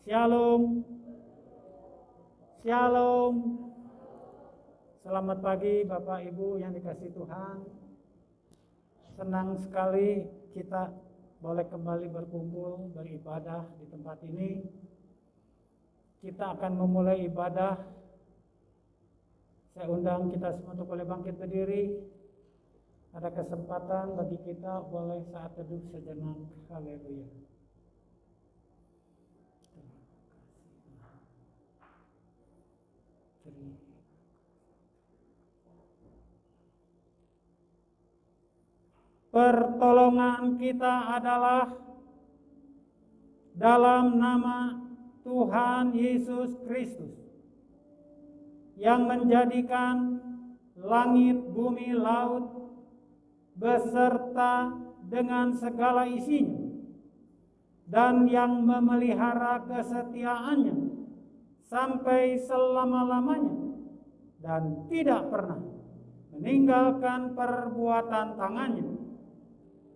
Shalom. Shalom. Selamat pagi Bapak Ibu yang dikasihi Tuhan. Senang sekali kita boleh kembali berkumpul beribadah di tempat ini. Kita akan memulai ibadah. Saya undang kita semua untuk boleh bangkit berdiri. Ada kesempatan bagi kita boleh saat teduh sejenak. Haleluya. Pertolongan kita adalah dalam nama Tuhan Yesus Kristus yang menjadikan langit, bumi, laut beserta dengan segala isinya dan yang memelihara kesetiaannya sampai selama-lamanya dan tidak pernah meninggalkan perbuatan tangannya.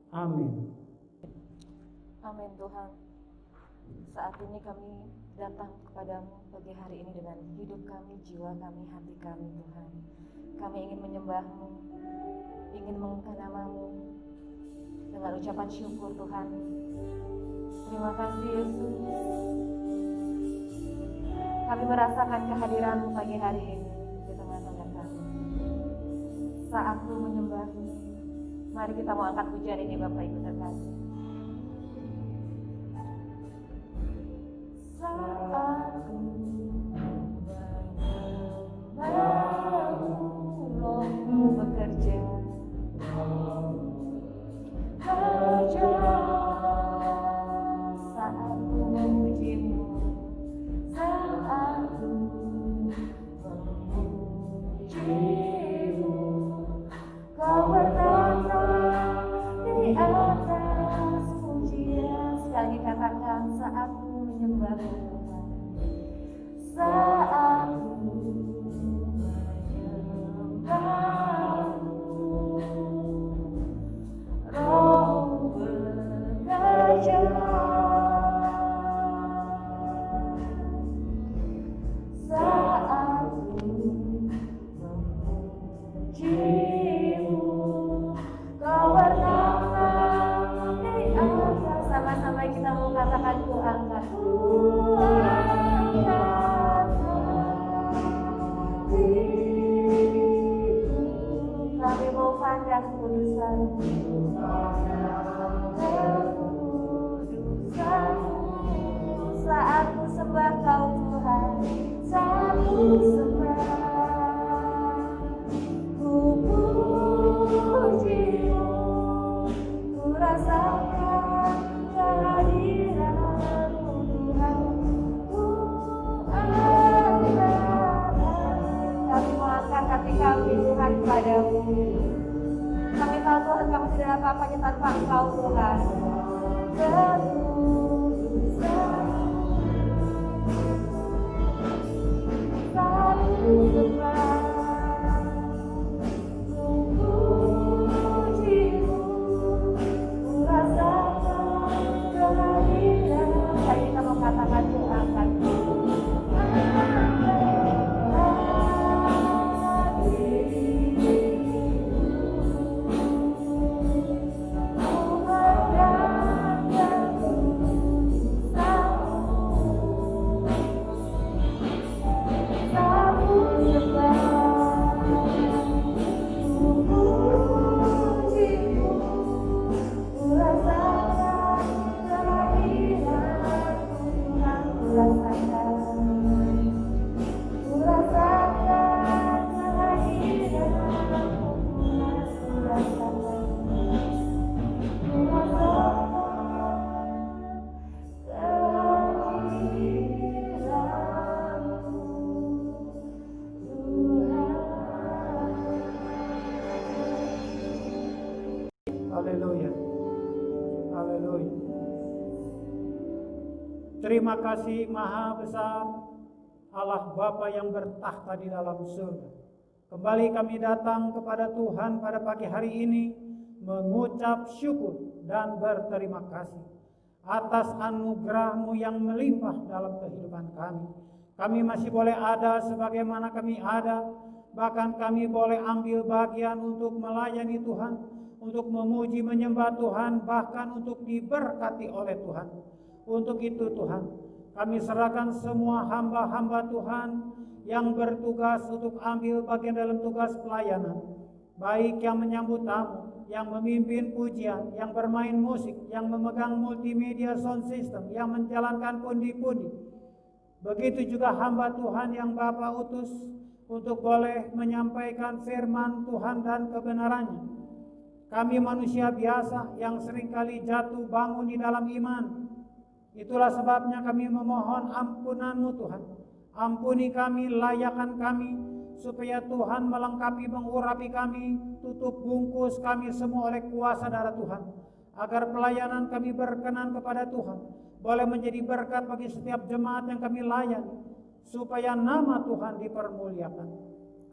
Amin. Amin Tuhan. Saat ini kami datang kepadamu pagi hari ini dengan hidup kami, jiwa kami, hati kami Tuhan. Kami ingin menyembah-Mu, ingin mengangkat nama-Mu dengan ucapan syukur Tuhan. Terima kasih Yesus. Kami merasakan kehadiran-Mu pagi hari ini di tengah-tengah kami. Saat-Mu menyembah-Mu, mari kita mau angkat pujian ini Bapak Ibu terkasih. Saat-Mu menyembah-Mu, Roh-Mu bekerja. Saat-Ku memuji-Mu, saat-Ku memuji-Mu, Kau bertata di atas pujian. Sekali katakan, saat-Ku menyembah-Mu Tuhan, saat-Ku menyembah-Mu, Roh bekerja. Saat-Ku memuji-Mu, Kau bertata di atas. Sama-sama kita mau katakan, Ku angkat, Ku angkat hatiku. Kami mau pandang kudusan-Mu, kekudusan-Mu. Saat ku sembah Kau Tuhan, saat ku sembah, ku puji-Mu, ku rasakan kehadiran-Mu Tuhan, ku angkat. Kami mau angkat hati kami Tuhan kepadamu. Kami tahu Tuhan kami tidak apa-apanya tanpa Engkau Tuhan. Saat ku sembah, ku puji-Mu, ku rasakan kehadiran. Hari kita mau katakan, Ku angkat, ku Haleluya. Haleluya. Terima kasih Maha Besar Allah Bapa yang bertahta di dalam surga. Kembali kami datang kepada Tuhan pada pagi hari ini mengucap syukur dan berterima kasih atas anugerah-Mu yang melimpah dalam kehidupan kami. Kami masih boleh ada sebagaimana kami ada, bahkan kami boleh ambil bagian untuk melayani Tuhan, untuk memuji menyembah Tuhan, bahkan untuk diberkati oleh Tuhan. Untuk itu Tuhan, kami serahkan semua hamba-hamba Tuhan yang bertugas untuk ambil bagian dalam tugas pelayanan, baik yang menyambut tamu, yang memimpin pujian, yang bermain musik, yang memegang multimedia sound system, yang menjalankan pundi-pundi. Begitu juga hamba Tuhan yang Bapa utus untuk boleh menyampaikan firman Tuhan dan kebenarannya. Kami manusia biasa yang seringkali jatuh bangun di dalam iman. Itulah sebabnya kami memohon ampunan-Mu Tuhan. Ampuni kami, layakkan kami, supaya Tuhan melengkapi, mengurapi kami, tutup bungkus kami semua oleh kuasa darah Tuhan, agar pelayanan kami berkenan kepada Tuhan, boleh menjadi berkat bagi setiap jemaat yang kami layani, supaya nama Tuhan dipermuliakan.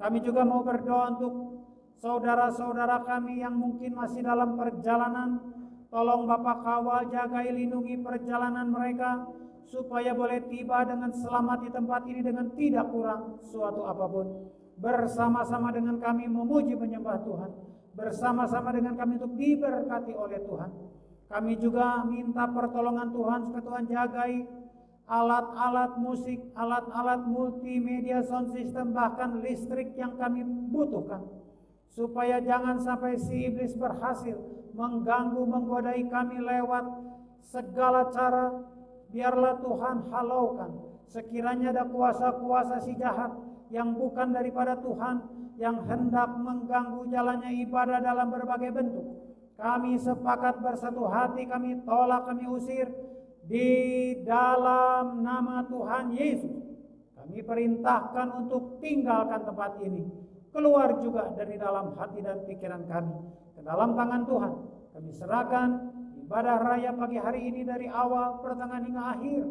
Kami juga mau berdoa untuk saudara-saudara kami yang mungkin masih dalam perjalanan. Tolong Bapak kawal, jagai, lindungi perjalanan mereka, supaya boleh tiba dengan selamat di tempat ini dengan tidak kurang suatu apapun. Bersama-sama dengan kami memuji menyembah Tuhan, bersama-sama dengan kami untuk diberkati oleh Tuhan. Kami juga minta pertolongan Tuhan, supaya Tuhan jagai alat-alat musik, alat-alat multimedia sound system, bahkan listrik yang kami butuhkan, supaya jangan sampai si iblis berhasil mengganggu, menggodai kami lewat segala cara. Biarlah Tuhan halaukan sekiranya ada kuasa-kuasa si jahat yang bukan daripada Tuhan, yang hendak mengganggu jalannya ibadah dalam berbagai bentuk. Kami sepakat bersatu hati, kami tolak, kami usir di dalam nama Tuhan Yesus. Kami perintahkan untuk tinggalkan tempat ini, keluar juga dari dalam hati dan pikiran kami, ke dalam tangan Tuhan. Kami serahkan ibadah raya pagi hari ini dari awal, pertengahan hingga akhir.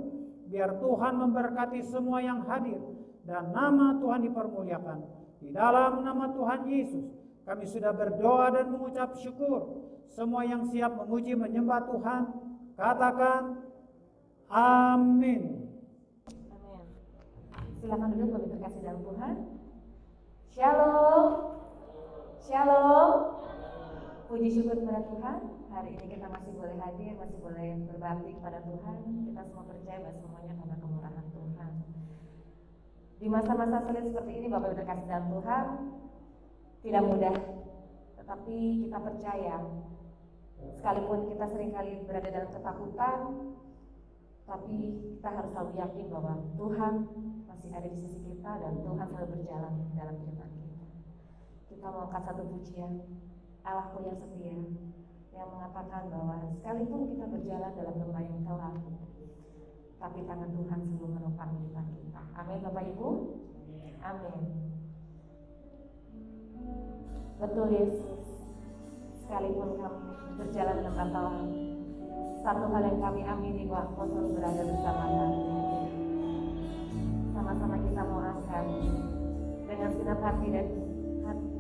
Biar Tuhan memberkati semua yang hadir dan nama Tuhan dipermuliakan. Di dalam nama Tuhan Yesus kami sudah berdoa dan mengucap syukur. Semua yang siap memuji menyembah Tuhan, katakan amin. Amin. Silakan duduk bagi terkasih dalam Tuhan. Shalom. Shalom. Puji syukur kepada Tuhan. Hari ini kita masih boleh hadir, masih boleh berbakti kepada Tuhan. Kita semua percaya bahwa semuanya karena kemurahan Tuhan. Di masa-masa sulit seperti ini, Bapak Ibu terkasih dalam Tuhan, tidak mudah. Tetapi kita percaya, sekalipun kita seringkali berada dalam ketakutan, tapi kita harus selalu yakin bahwa Tuhan masih ada di sisi kita dan Tuhan selalu berjalan dalam kehidupan kita. Kita mau angkat satu pujian, Allahku yang setia, yang mengatakan bahwa sekalipun kita berjalan dalam lembah yang gelap, tapi tangan Tuhan selalu menopang kehidupan kita. Amin Bapak Ibu. Amin. Betul Yesus. Sekalipun kami berjalan dalam rantauan, satu hal yang kami amini bahwa Engkau selalu berada bersama kami. Sama-sama kita mau angkat dengan segenap hati dan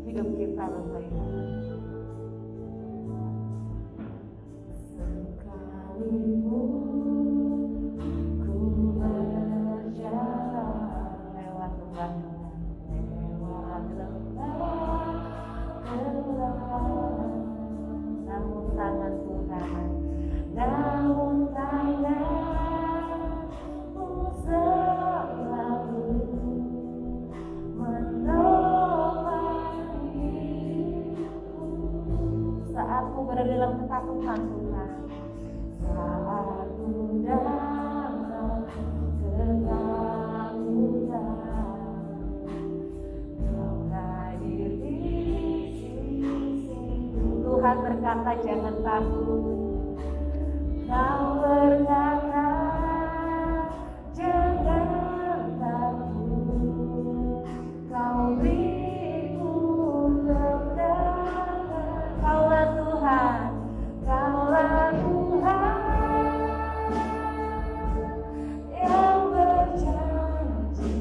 hidup kita Bapak Ibu. Sekalipun ku berjalan lewat lembah gelap, namun tangan Tuhan, namun tangan-Mu selalu menopang hidupku. Saat ku berada dalam ketakutan Tuhan, saat ku dalam ketakutan, Kau hadir di sisiku. Tuhan berkata jangan takut. Kau berkata jangan takut. Kau beriku kebenaran. Kaulah Tuhan, Kaulah Tuhan yang berjanji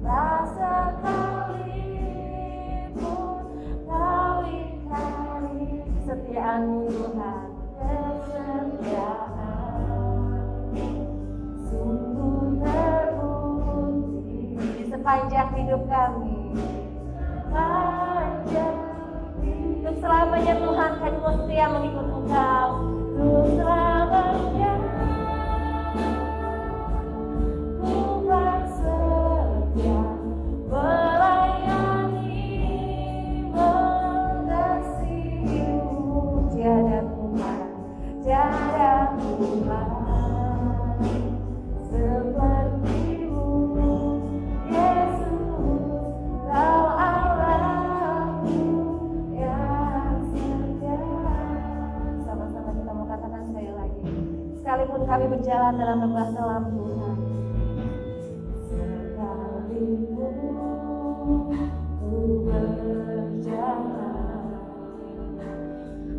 tak sekalipun Kau ingkari kesetiaan-Mu Tuhan. sepanjang hidup kami. Panjang untuk selamanya Tuhan, kami mau setia mengikut Engkau. Untuk selamanya ku bersedia melayani, mengasihi-Mu. Tiada Tuhan, tiada Tuhan seperti-Mu, Yesus, Kau Allahku yang setia. Sama-sama kita mau katakan sekali lagi. Sekalipun kami berjalan dalam lembah kelam Tuhan, sekalipun ku berjalan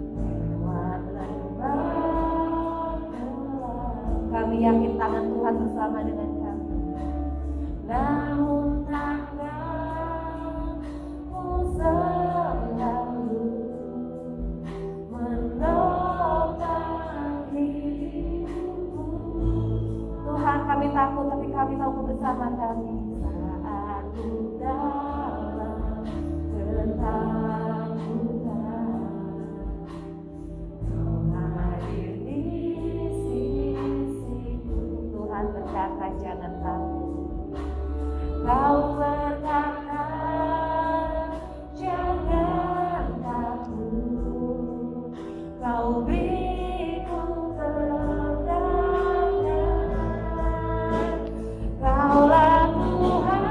lewat lembah kelam, kami yakin tangan Tuhan bersama dengan kami. Namun tangan-Mu selalu menopang hidupku. Tuhan, kami takut tapi kami tahu Kau bersama kami. Saat ku dalam ketakutan, Kau hadir di sisiku. Tuhan berkata jangan takut. Kau berkata jangan takut. Kau beriku ketenangan. Kaulah Tuhan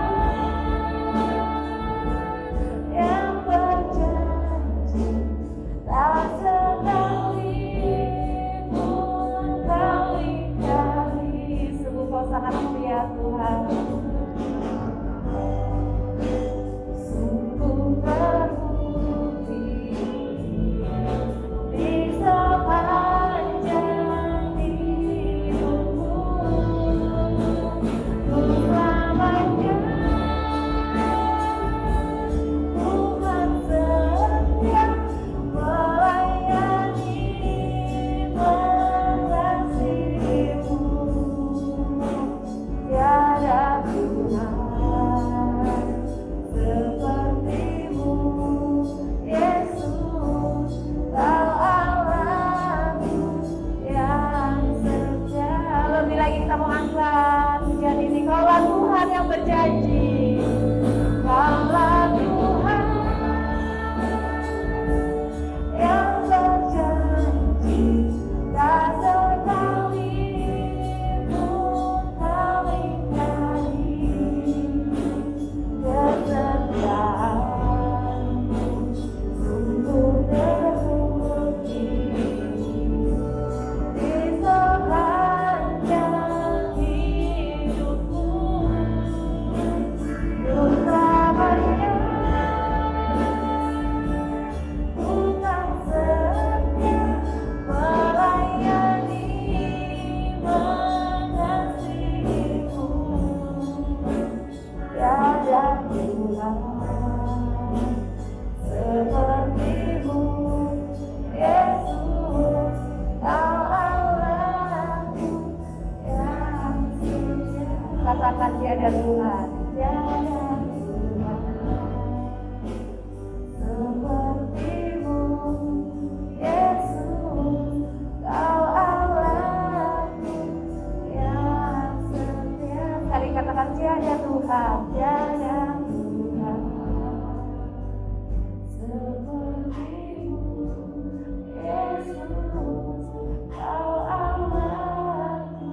yang berjanji, tak sekali pun Kau ingkari. Sungguh Kau sangat setia Tuhan. Sungguh terbukti di sepanjang hidupku. Untuk selamanya Tuhan setia melayani, mengasihi-Mu. Tiada Tuhan seperti-Mu, Yesus, Kau Allahku yang setia. Lebih lagi kita mau angkat pujian ini. Kaulah Tuhan yang berjanji, Kaulah Tuhan yang berjanji, tak sekali pun Kau ingkari kesetiaan-Mu. Sungguh terbukti di sepanjang hidupku. Untuk selamanya Tuhan setia melayani, mengasihi-Mu. Tiada Tuhan seperti-Mu, Yesus, Kau Allahku yang setia. Katakan tiada Tuhan, tiada Tuhan seperti-Mu, Yesus, Kau Allahku yang setia. Sekali katakan tiada Tuhan, tiada Tuhan seperti-Mu, Yesus, Kau Allahku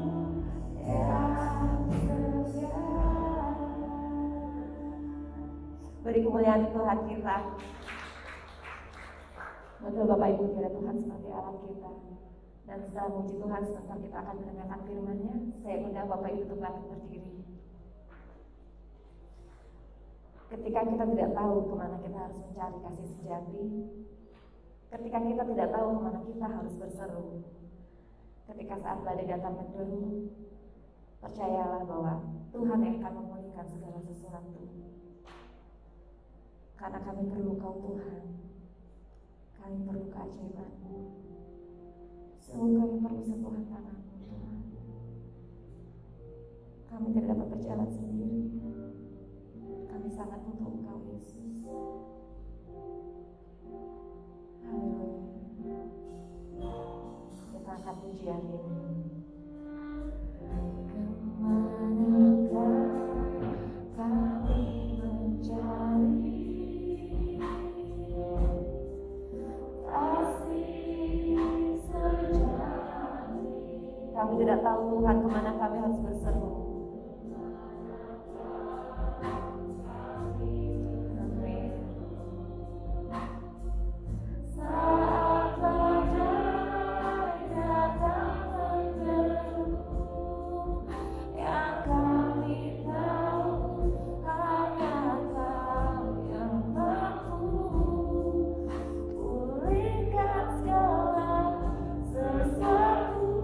yang setia. Beri kemuliaan Tuhan kita. Betul Bapak Ibu, kira Tuhan sebagai Allah kita. Dan setelah memuji Tuhan, sebentar kita akan mendengarkan firman-Nya. Saya undang Bapak Ibu untuk bangkit berdiri. Ketika kita tidak tahu kemana kita harus mencari kasih sejati, ketika kita tidak tahu kemana kita harus berseru, ketika saat badai datang menderu, percayalah bahwa Tuhan yang akan memulihkan segala sesuatu. Karena kami perlu Kau Tuhan, kami perlu keajaiban-Mu, sungguh kami perlu sentuhan tangan-Mu Tuhan. Kami tidak dapat berjalan sendiri, Kami sangat butuh Engkau, Yesus. Haleluya. Kita angkat pujian ini. Kemanakah kami mencari kasih sejati? Kami tidak tahu Tuhan kemana kami harus berseru.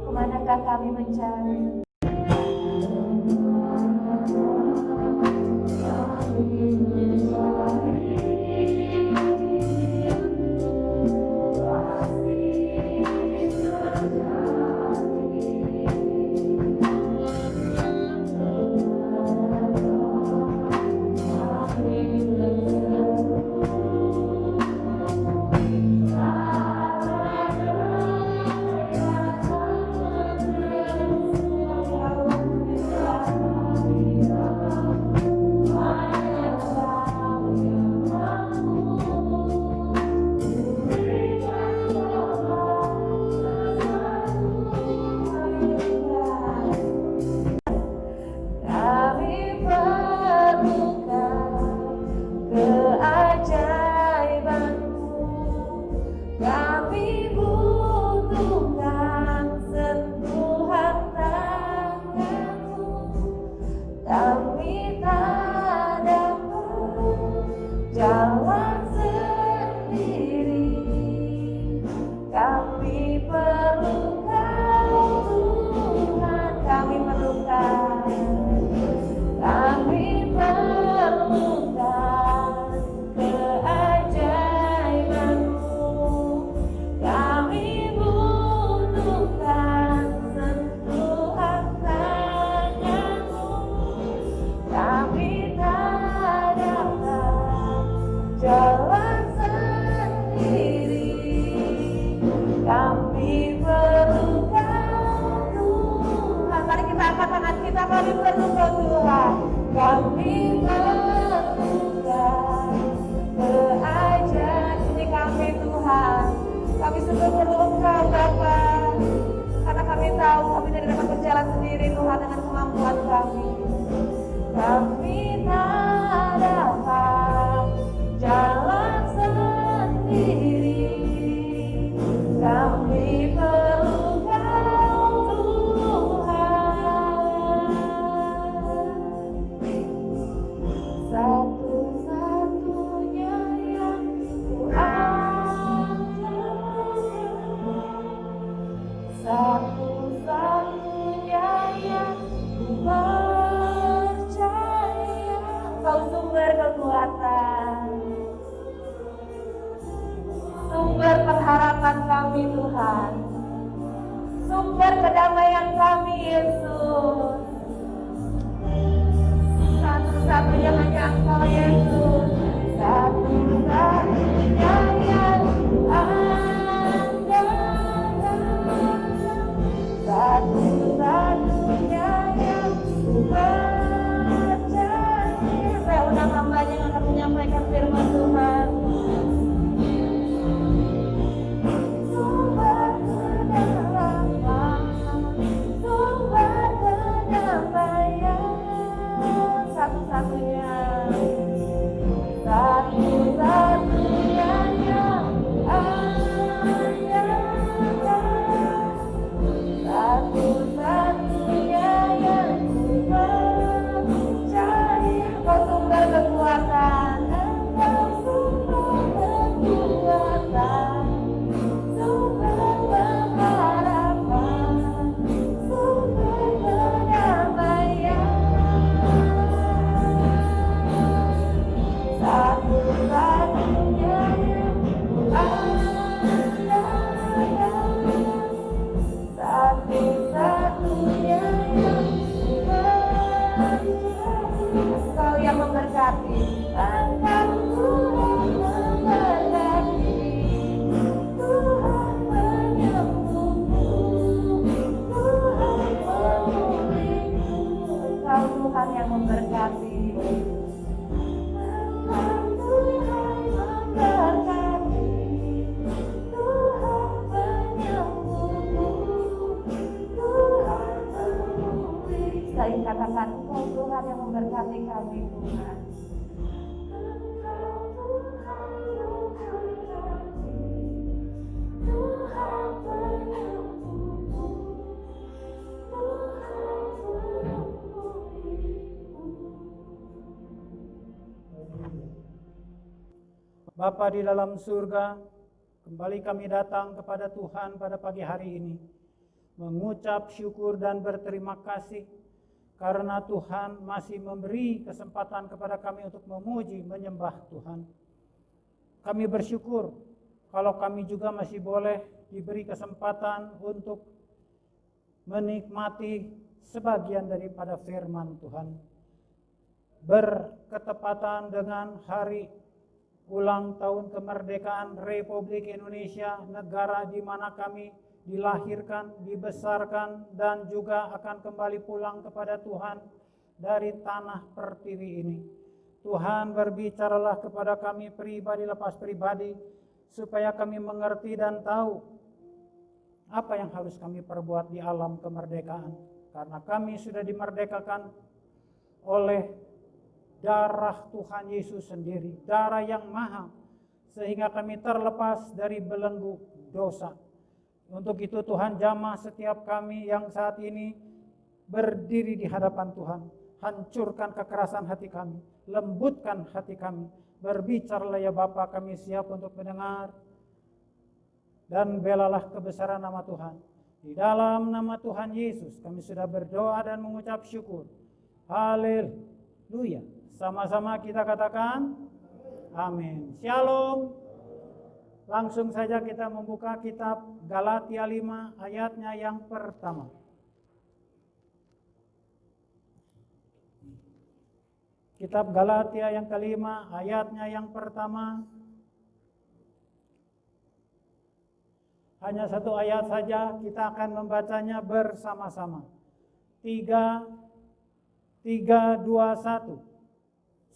Kemanakah kami mencari? Tuhan yang memberkati. Saya katakan Engkau Tuhan yang memberkati kami Tuhan. Bapa di dalam surga, kembali kami datang kepada Tuhan pada pagi hari ini, mengucap syukur dan berterima kasih karena Tuhan masih memberi kesempatan kepada kami untuk memuji, menyembah Tuhan. Kami bersyukur kalau kami juga masih boleh diberi kesempatan untuk menikmati sebagian daripada firman Tuhan. Berketepatan dengan hari ulang tahun kemerdekaan Republik Indonesia, negara di mana kami dilahirkan, dibesarkan, dan juga akan kembali pulang kepada Tuhan dari tanah pertiwi ini. Tuhan, berbicaralah kepada kami pribadi lepas pribadi, supaya kami mengerti dan tahu apa yang harus kami perbuat di alam kemerdekaan. Karena kami sudah dimerdekakan oleh darah Tuhan Yesus sendiri, darah yang mahal, sehingga kami terlepas dari belenggu dosa. Untuk itu Tuhan, jamah setiap kami yang saat ini berdiri di hadapan Tuhan. Hancurkan kekerasan hati kami, lembutkan hati kami. Berbicaralah ya Bapa, kami siap untuk mendengar. Dan belalah kebesaran nama Tuhan. Di dalam nama Tuhan Yesus kami sudah berdoa dan mengucap syukur. Haleluya. Sama-sama kita katakan amin. Shalom. Langsung saja kita membuka kitab Galatia 5 ayatnya yang pertama. Kitab Galatia yang kelima ayatnya yang pertama. Hanya satu ayat saja, kita akan membacanya bersama-sama. 3, 2, 1.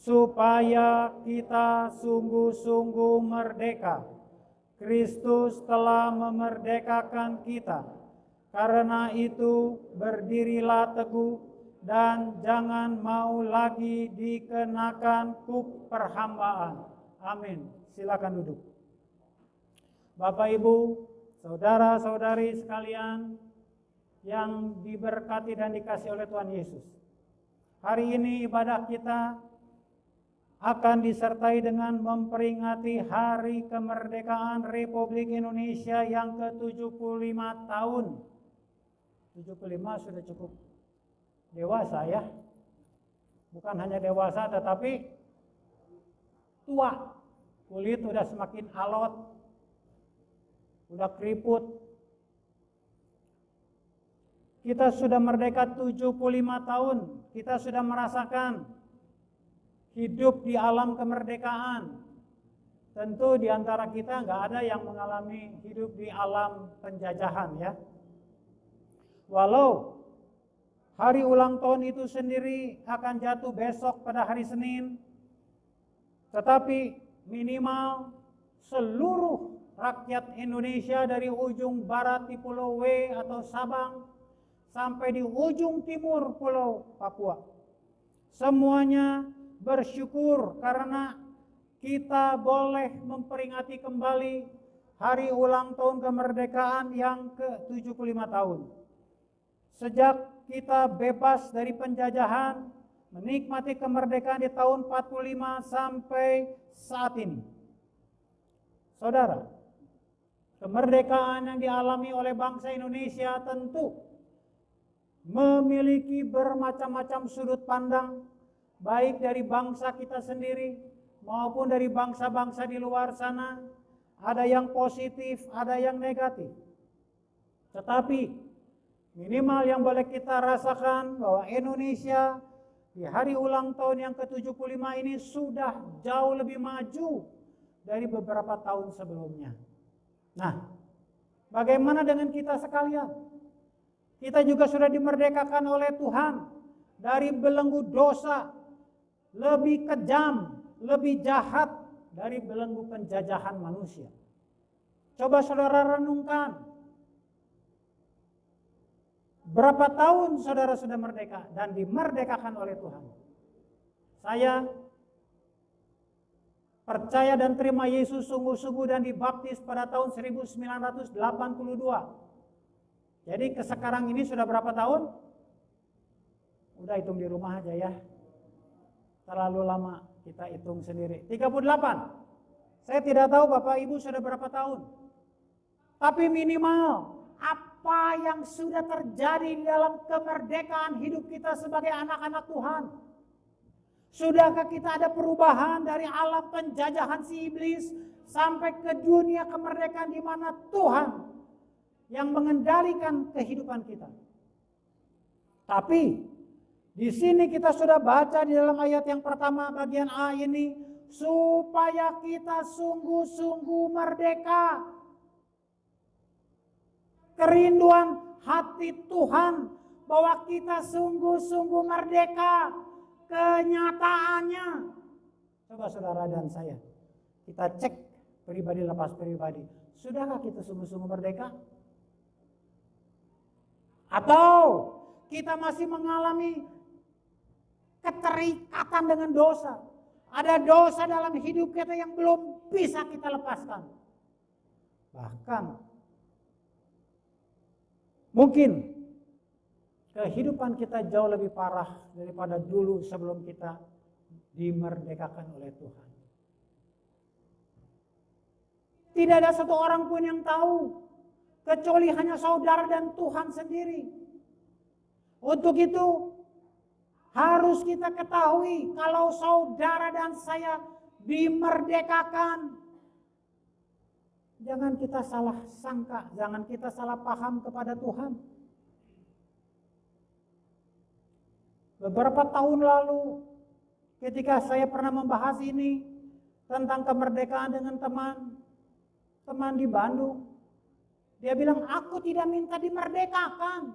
Supaya kita sungguh-sungguh merdeka. Kristus telah memerdekakan kita. Karena itu berdirilah teguh dan jangan mau lagi dikenakan kuk perhambaan. Amin. Silakan duduk. Bapak Ibu, saudara-saudari sekalian yang diberkati dan dikasihi oleh Tuhan Yesus. Hari ini ibadah kita akan disertai dengan memperingati Hari Kemerdekaan Republik Indonesia yang ke-75 tahun. 75 sudah cukup dewasa ya. Bukan hanya dewasa tetapi tua. Kulit sudah semakin alot, sudah keriput. Kita sudah merdeka 75 tahun. Kita sudah merasakan hidup di alam kemerdekaan. Tentu di antara kita nggak ada yang mengalami hidup di alam penjajahan ya. Walau hari ulang tahun itu sendiri akan jatuh besok pada hari Senin, tetapi minimal seluruh rakyat Indonesia dari ujung barat di Pulau W atau Sabang sampai di ujung timur Pulau Papua, semuanya bersyukur karena kita boleh memperingati kembali hari ulang tahun kemerdekaan yang ke-75 tahun. Sejak kita bebas dari penjajahan, menikmati kemerdekaan di tahun 45 sampai saat ini. Saudara, kemerdekaan yang dialami oleh bangsa Indonesia tentu memiliki bermacam-macam sudut pandang, baik dari bangsa kita sendiri maupun dari bangsa-bangsa di luar sana. Ada yang positif, ada yang negatif. Tetapi minimal yang boleh kita rasakan bahwa Indonesia di hari ulang tahun yang ke-75 ini sudah jauh lebih maju dari beberapa tahun sebelumnya. Nah, bagaimana dengan kita sekalian? Kita juga sudah dimerdekakan oleh Tuhan dari belenggu dosa, lebih kejam, lebih jahat dari belenggu penjajahan manusia. Coba saudara renungkan, berapa tahun saudara sudah merdeka dan dimerdekakan oleh Tuhan. Saya percaya dan terima Yesus sungguh-sungguh dan dibaptis pada tahun 1982. Jadi ke sekarang ini sudah berapa tahun? Udah hitung di rumah aja ya. Terlalu lama kita hitung sendiri. 38. Saya tidak tahu Bapak Ibu sudah berapa tahun. Tapi minimal apa yang sudah terjadi di dalam kemerdekaan hidup kita sebagai anak-anak Tuhan. Sudahkah kita ada perubahan dari alam penjajahan si iblis sampai ke dunia kemerdekaan di mana Tuhan yang mengendalikan kehidupan kita. Tapi di sini kita sudah baca di dalam ayat yang pertama bagian A ini, supaya kita sungguh-sungguh merdeka. Kerinduan hati Tuhan bahwa kita sungguh-sungguh merdeka. Kenyataannya, coba saudara dan saya, kita cek pribadi lepas pribadi. Sudahkah kita sungguh-sungguh merdeka? Atau kita masih mengalami keterikatan dengan dosa? Ada dosa dalam hidup kita yang belum bisa kita lepaskan. Bahkan mungkin kehidupan kita jauh lebih parah daripada dulu sebelum kita dimerdekakan oleh Tuhan. Tidak ada satu orang pun yang tahu, kecuali hanya saudara dan Tuhan sendiri. Untuk itu, harus kita ketahui kalau saudara dan saya dimerdekakan. Jangan kita salah sangka, jangan kita salah paham kepada Tuhan. Beberapa tahun lalu ketika saya pernah membahas ini tentang kemerdekaan dengan teman di Bandung. Dia bilang, aku tidak minta dimerdekakan.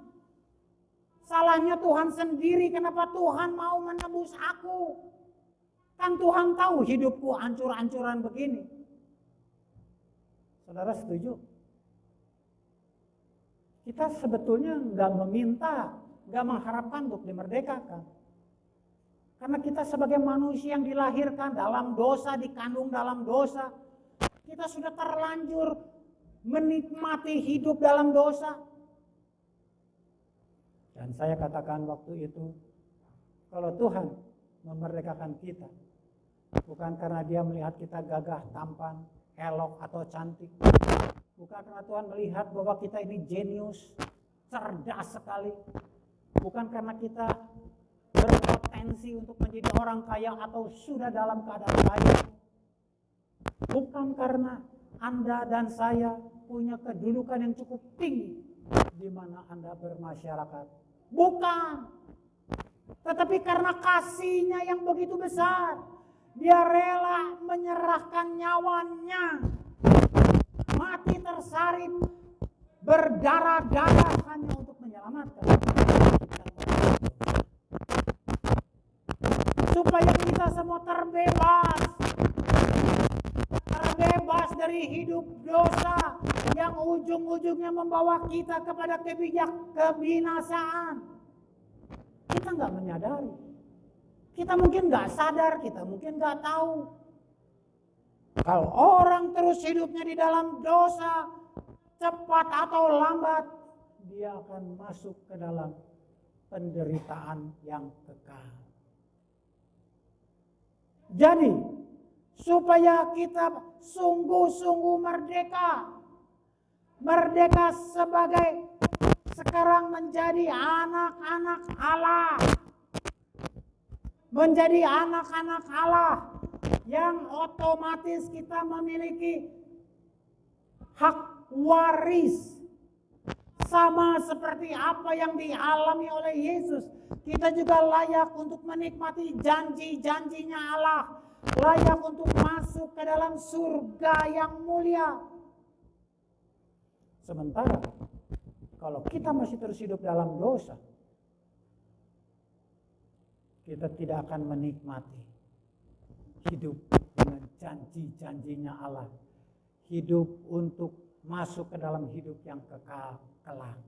Salahnya Tuhan sendiri, kenapa Tuhan mau menebus aku? Kan Tuhan tahu hidupku hancur-hancuran begini. Saudara setuju? Kita sebetulnya nggak meminta, nggak mengharapkan untuk dimerdekakan. Karena kita sebagai manusia yang dilahirkan dalam dosa, dikandung dalam dosa, kita sudah terlanjur menikmati hidup dalam dosa. Dan saya katakan waktu itu, kalau Tuhan memerdekakan kita, bukan karena Dia melihat kita gagah, tampan, elok atau cantik, bukan karena Tuhan melihat bahwa kita ini jenius, cerdas sekali, bukan karena kita berpotensi untuk menjadi orang kaya atau sudah dalam keadaan kaya. Bukan karena Anda dan saya punya kedudukan yang cukup tinggi di mana Anda bermasyarakat. Bukan. Tetapi karena kasih-Nya yang begitu besar, Dia rela menyerahkan nyawanya, mati tersalib, berdarah-darah hanya untuk menyelamatkan supaya kita semua terbebas dari hidup dosa yang ujung-ujungnya membawa kita kepada kebinasaan. Kita nggak menyadari, kita mungkin nggak sadar, kita mungkin nggak tahu. Kalau orang terus hidupnya di dalam dosa, cepat atau lambat dia akan masuk ke dalam penderitaan yang kekal. Jadi, supaya kita sungguh-sungguh merdeka. Merdeka sebagai sekarang menjadi anak-anak Allah. Menjadi anak-anak Allah yang otomatis kita memiliki hak waris. Sama seperti apa yang dialami oleh Yesus. Kita juga layak untuk menikmati janji-janjinya Allah. Layak untuk masuk ke dalam surga yang mulia. Sementara kalau kita masih terus hidup dalam dosa, kita tidak akan menikmati hidup dengan janji-janjinya Allah. Hidup untuk masuk ke dalam hidup yang kekal kelak.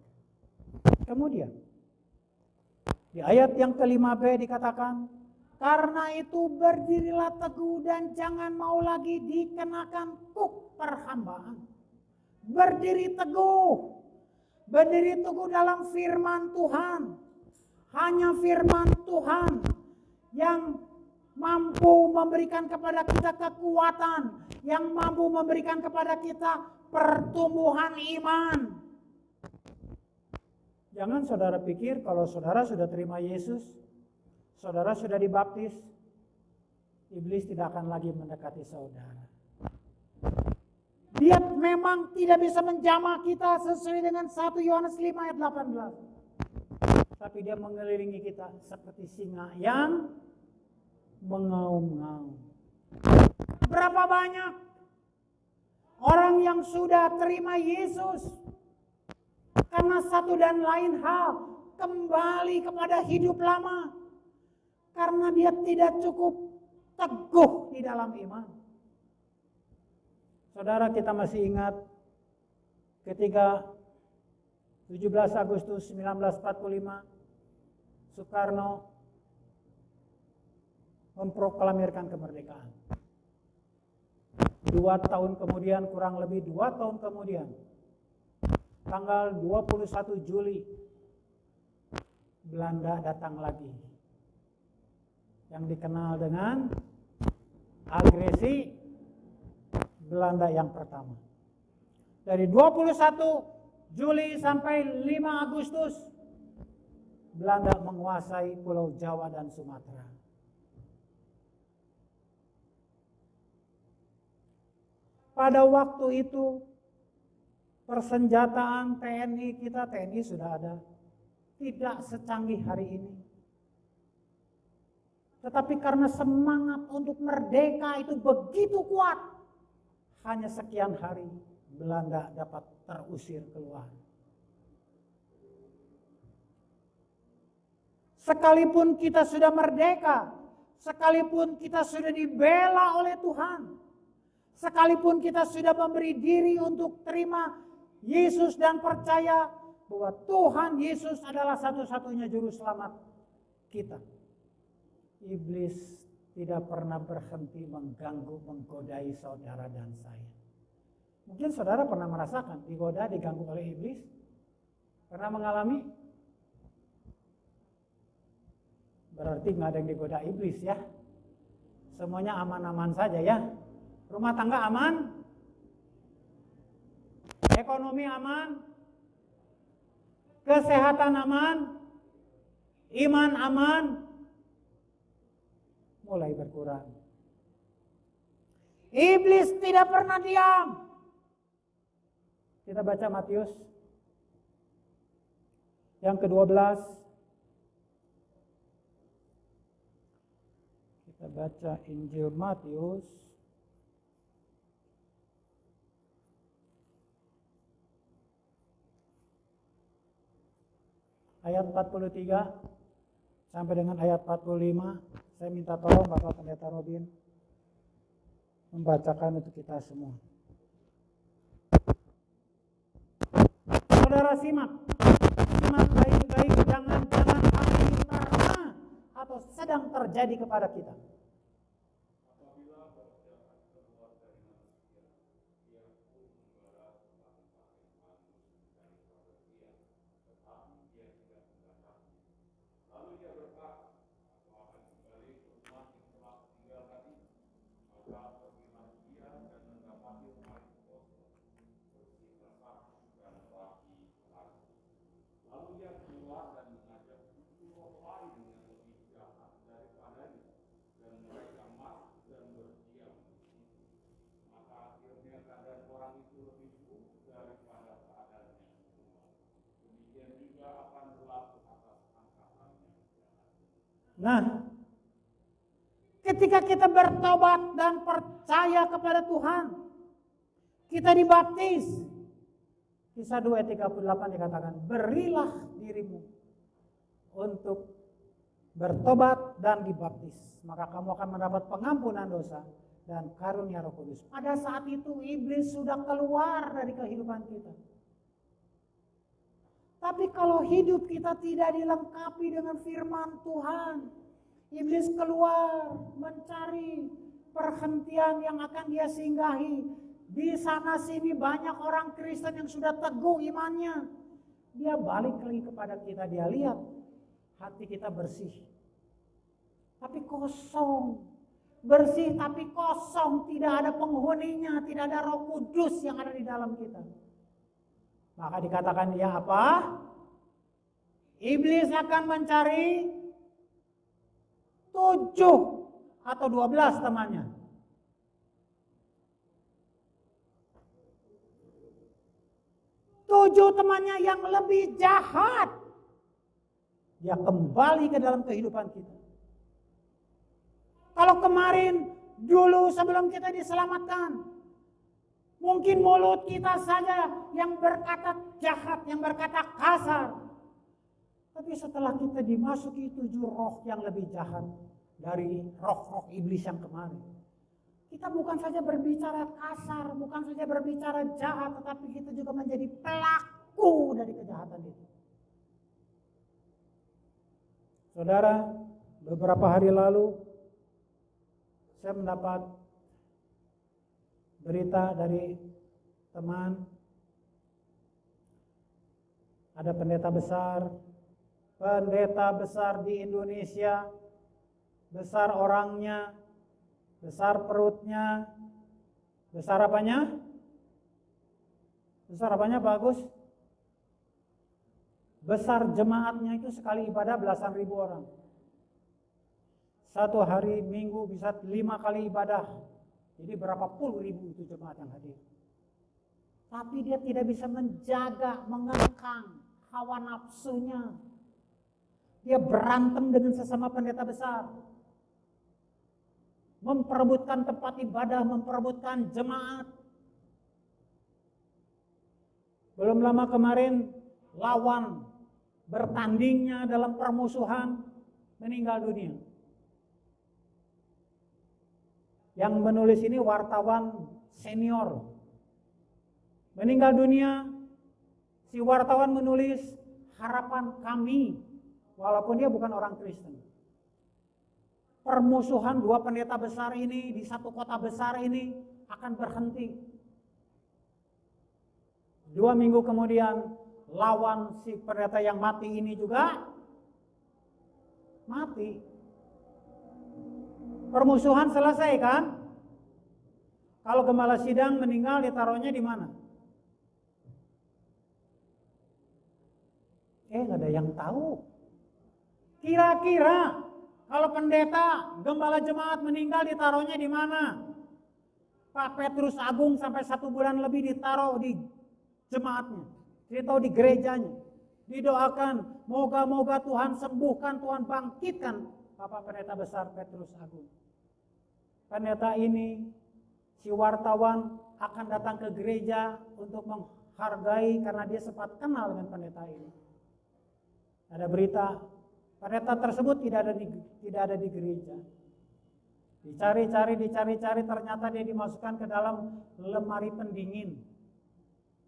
Kemudian di ayat yang ke-5b dikatakan, karena itu berdirilah teguh dan jangan mau lagi dikenakan kuk perhambaan. Berdiri teguh dalam firman Tuhan. Hanya firman Tuhan yang mampu memberikan kepada kita kekuatan, yang mampu memberikan kepada kita pertumbuhan iman. Jangan saudara pikir kalau saudara sudah terima Yesus, saudara sudah dibaptis, iblis tidak akan lagi mendekati saudara. Dia memang tidak bisa menjamah kita sesuai dengan 1 Yohanes 5 ayat 18. Tapi dia mengelilingi kita seperti singa yang mengaum-ngaum. Berapa banyak orang yang sudah terima Yesus karena satu dan lain hal kembali kepada hidup lama karena dia tidak cukup teguh di dalam iman. Saudara, kita masih ingat ketika 17 Agustus 1945 Soekarno memproklamirkan kemerdekaan. 2 tahun kemudian, kurang lebih 2 tahun kemudian, tanggal 21 Juli, Belanda datang lagi. Yang dikenal dengan agresi Belanda yang pertama. Dari 21 Juli sampai 5 Agustus, Belanda menguasai Pulau Jawa dan Sumatera. Pada waktu itu, persenjataan TNI kita, TNI sudah ada, tidak secanggih hari ini. Tetapi karena semangat untuk merdeka itu begitu kuat, hanya sekian hari Belanda dapat terusir keluar. Sekalipun kita sudah merdeka, sekalipun kita sudah dibela oleh Tuhan, sekalipun kita sudah memberi diri untuk terima Yesus dan percaya bahwa Tuhan Yesus adalah satu-satunya juru selamat kita, iblis tidak pernah berhenti mengganggu, menggodai saudara dan saya. Mungkin saudara pernah merasakan digoda, diganggu oleh iblis? Pernah mengalami? Berarti nggak ada yang digoda iblis ya. Semuanya aman-aman saja ya. Rumah tangga aman? Ekonomi aman? Kesehatan aman? Iman aman? Mulai berkurang. Iblis tidak pernah diam. Kita baca Matius yang ke-12. Kita baca Injil Matius ayat 43 sampai dengan ayat 45. Saya minta tolong Bapak Pendeta Robin membacakan untuk kita semua. Saudara simak baik-baik, jangan-jangan hal ini pernah atau sedang terjadi kepada kita. Nah, ketika kita bertobat dan percaya kepada Tuhan, kita dibaptis. Kisah 2 ayat 38 dikatakan, berilah dirimu untuk bertobat dan dibaptis. Maka kamu akan mendapat pengampunan dosa dan karunia Roh Kudus. Pada saat itu iblis sudah keluar dari kehidupan kita. Tapi kalau hidup kita tidak dilengkapi dengan firman Tuhan, iblis keluar mencari perhentian yang akan dia singgahi. Di sana sini banyak orang Kristen yang sudah teguh imannya. Dia balik lagi kepada kita, dia lihat hati kita bersih. Tapi kosong. Bersih tapi kosong, tidak ada penghuninya, tidak ada Roh Kudus yang ada di dalam kita. Maka dikatakan dia apa? Iblis akan mencari 7 atau 12 temannya. Tujuh temannya yang lebih jahat. Dia kembali ke dalam kehidupan kita. Kalau kemarin dulu sebelum kita diselamatkan, mungkin mulut kita saja yang berkata jahat, yang berkata kasar. Tapi setelah kita dimasuki 7 roh yang lebih jahat dari roh-roh iblis yang kemarin, kita bukan saja berbicara kasar, bukan saja berbicara jahat, tetapi kita juga menjadi pelaku dari kejahatan itu. Saudara, beberapa hari lalu saya mendapat berita dari teman, ada pendeta besar di Indonesia, besar orangnya, besar perutnya, besar apanya? Besar apanya bagus? Besar jemaatnya itu sekali ibadah belasan ribu orang. Satu hari minggu bisa 5 kali ibadah. Jadi berapa puluh ribu itu jemaat yang hadir. Tapi dia tidak bisa menjaga, mengekang hawa nafsunya. Dia berantem dengan sesama pendeta besar. Memperebutkan tempat ibadah, memperebutkan jemaat. Belum lama kemarin lawan bertandingnya dalam permusuhan meninggal dunia. Yang menulis ini wartawan senior. Meninggal dunia, si wartawan menulis harapan kami, walaupun dia bukan orang Kristen. Permusuhan 2 pendeta besar ini di satu kota besar ini akan berhenti. 2 minggu kemudian lawan si pendeta yang mati ini juga mati. Permusuhan selesai kan? Kalau gembala sidang meninggal ditaruhnya di mana? Nggak ada yang tahu. Kira-kira kalau pendeta, gembala jemaat meninggal ditaruhnya di mana? Pak Petrus Agung sampai 1 bulan lebih ditaruh di jemaatnya, ditaruh di gerejanya. Didoakan, moga-moga Tuhan sembuhkan, Tuhan bangkitkan Bapak Pendeta Besar Petrus Agung. Pendeta ini, si wartawan akan datang ke gereja untuk menghargai karena dia sempat kenal dengan pendeta ini. Ada berita, pendeta tersebut tidak ada di gereja. Dicari-cari, ternyata dia dimasukkan ke dalam lemari pendingin.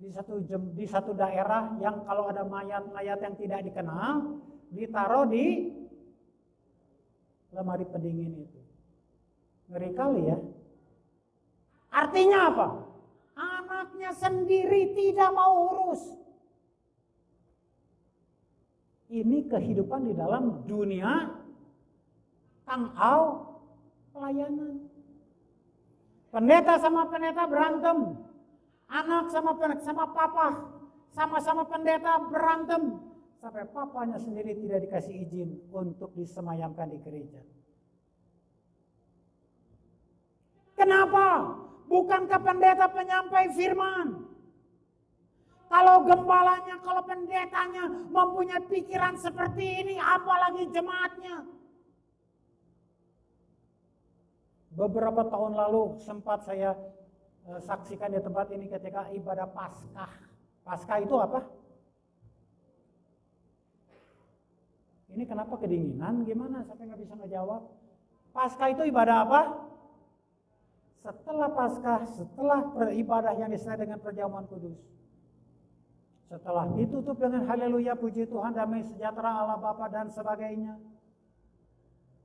Di satu daerah yang kalau ada mayat-mayat yang tidak dikenal, ditaruh di lemari pendingin itu. Ngeri kali ya. Artinya apa? Anaknya sendiri tidak mau urus. Ini kehidupan di dalam dunia tangau pelayanan. Pendeta sama pendeta berantem. Anak sama papa, sama-sama pendeta berantem. Sampai papanya sendiri tidak dikasih izin untuk disemayamkan di gereja. Kenapa? Bukankah pendeta penyampai firman? Kalau gembalanya, kalau pendetanya mempunyai pikiran seperti ini, apalagi jemaatnya. Beberapa tahun lalu sempat saya saksikan di tempat ini ketika ibadah Paskah. Paskah itu apa? Ini Ini kenapa kedinginan? Gimana? Sampai nggak bisa ngejawab. Paskah itu ibadah apa? Setelah Paskah, setelah beribadah yang disertai dengan perjamuan kudus. Setelah ditutup dengan haleluya, puji Tuhan, damai sejahtera Allah Bapa dan sebagainya.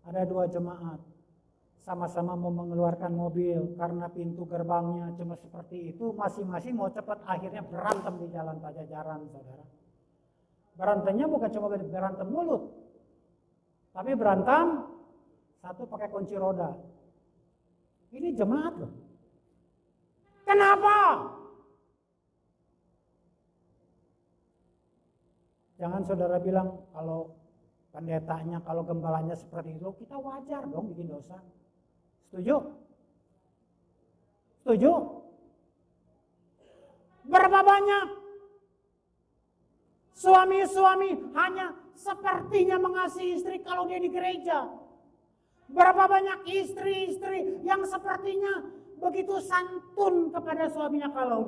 Ada 2 jemaat. Sama-sama mau mengeluarkan mobil karena pintu gerbangnya cuma seperti itu. Masing-masing mau cepat, akhirnya berantem di jalan Pajajaran, saudara. Berantemnya bukan cuma berantem mulut. Tapi berantem, satu pakai kunci roda. Ini jemaat loh. Kenapa? Jangan saudara bilang kalau pendetanya, kalau gembalanya seperti itu, kita wajar dong bikin dosa. Setuju? Setuju? Berapa banyak suami-suami hanya sepertinya mengasihi istri kalau dia di gereja? Berapa banyak istri-istri yang sepertinya begitu santun kepada suaminya kalau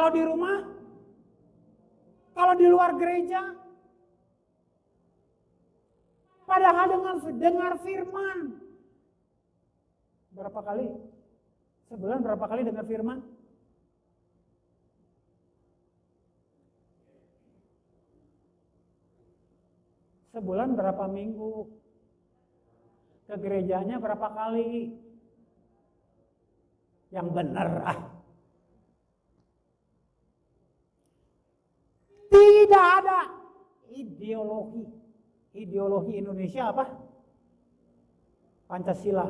di rumah, kalau di luar gereja, padahal dengan dengar firman. Berapa kali? Sebulan berapa kali dengar firman? Sebulan berapa minggu? Ke gerejanya berapa kali? Yang benar Tidak ada ideologi. Ideologi Indonesia apa? Pancasila.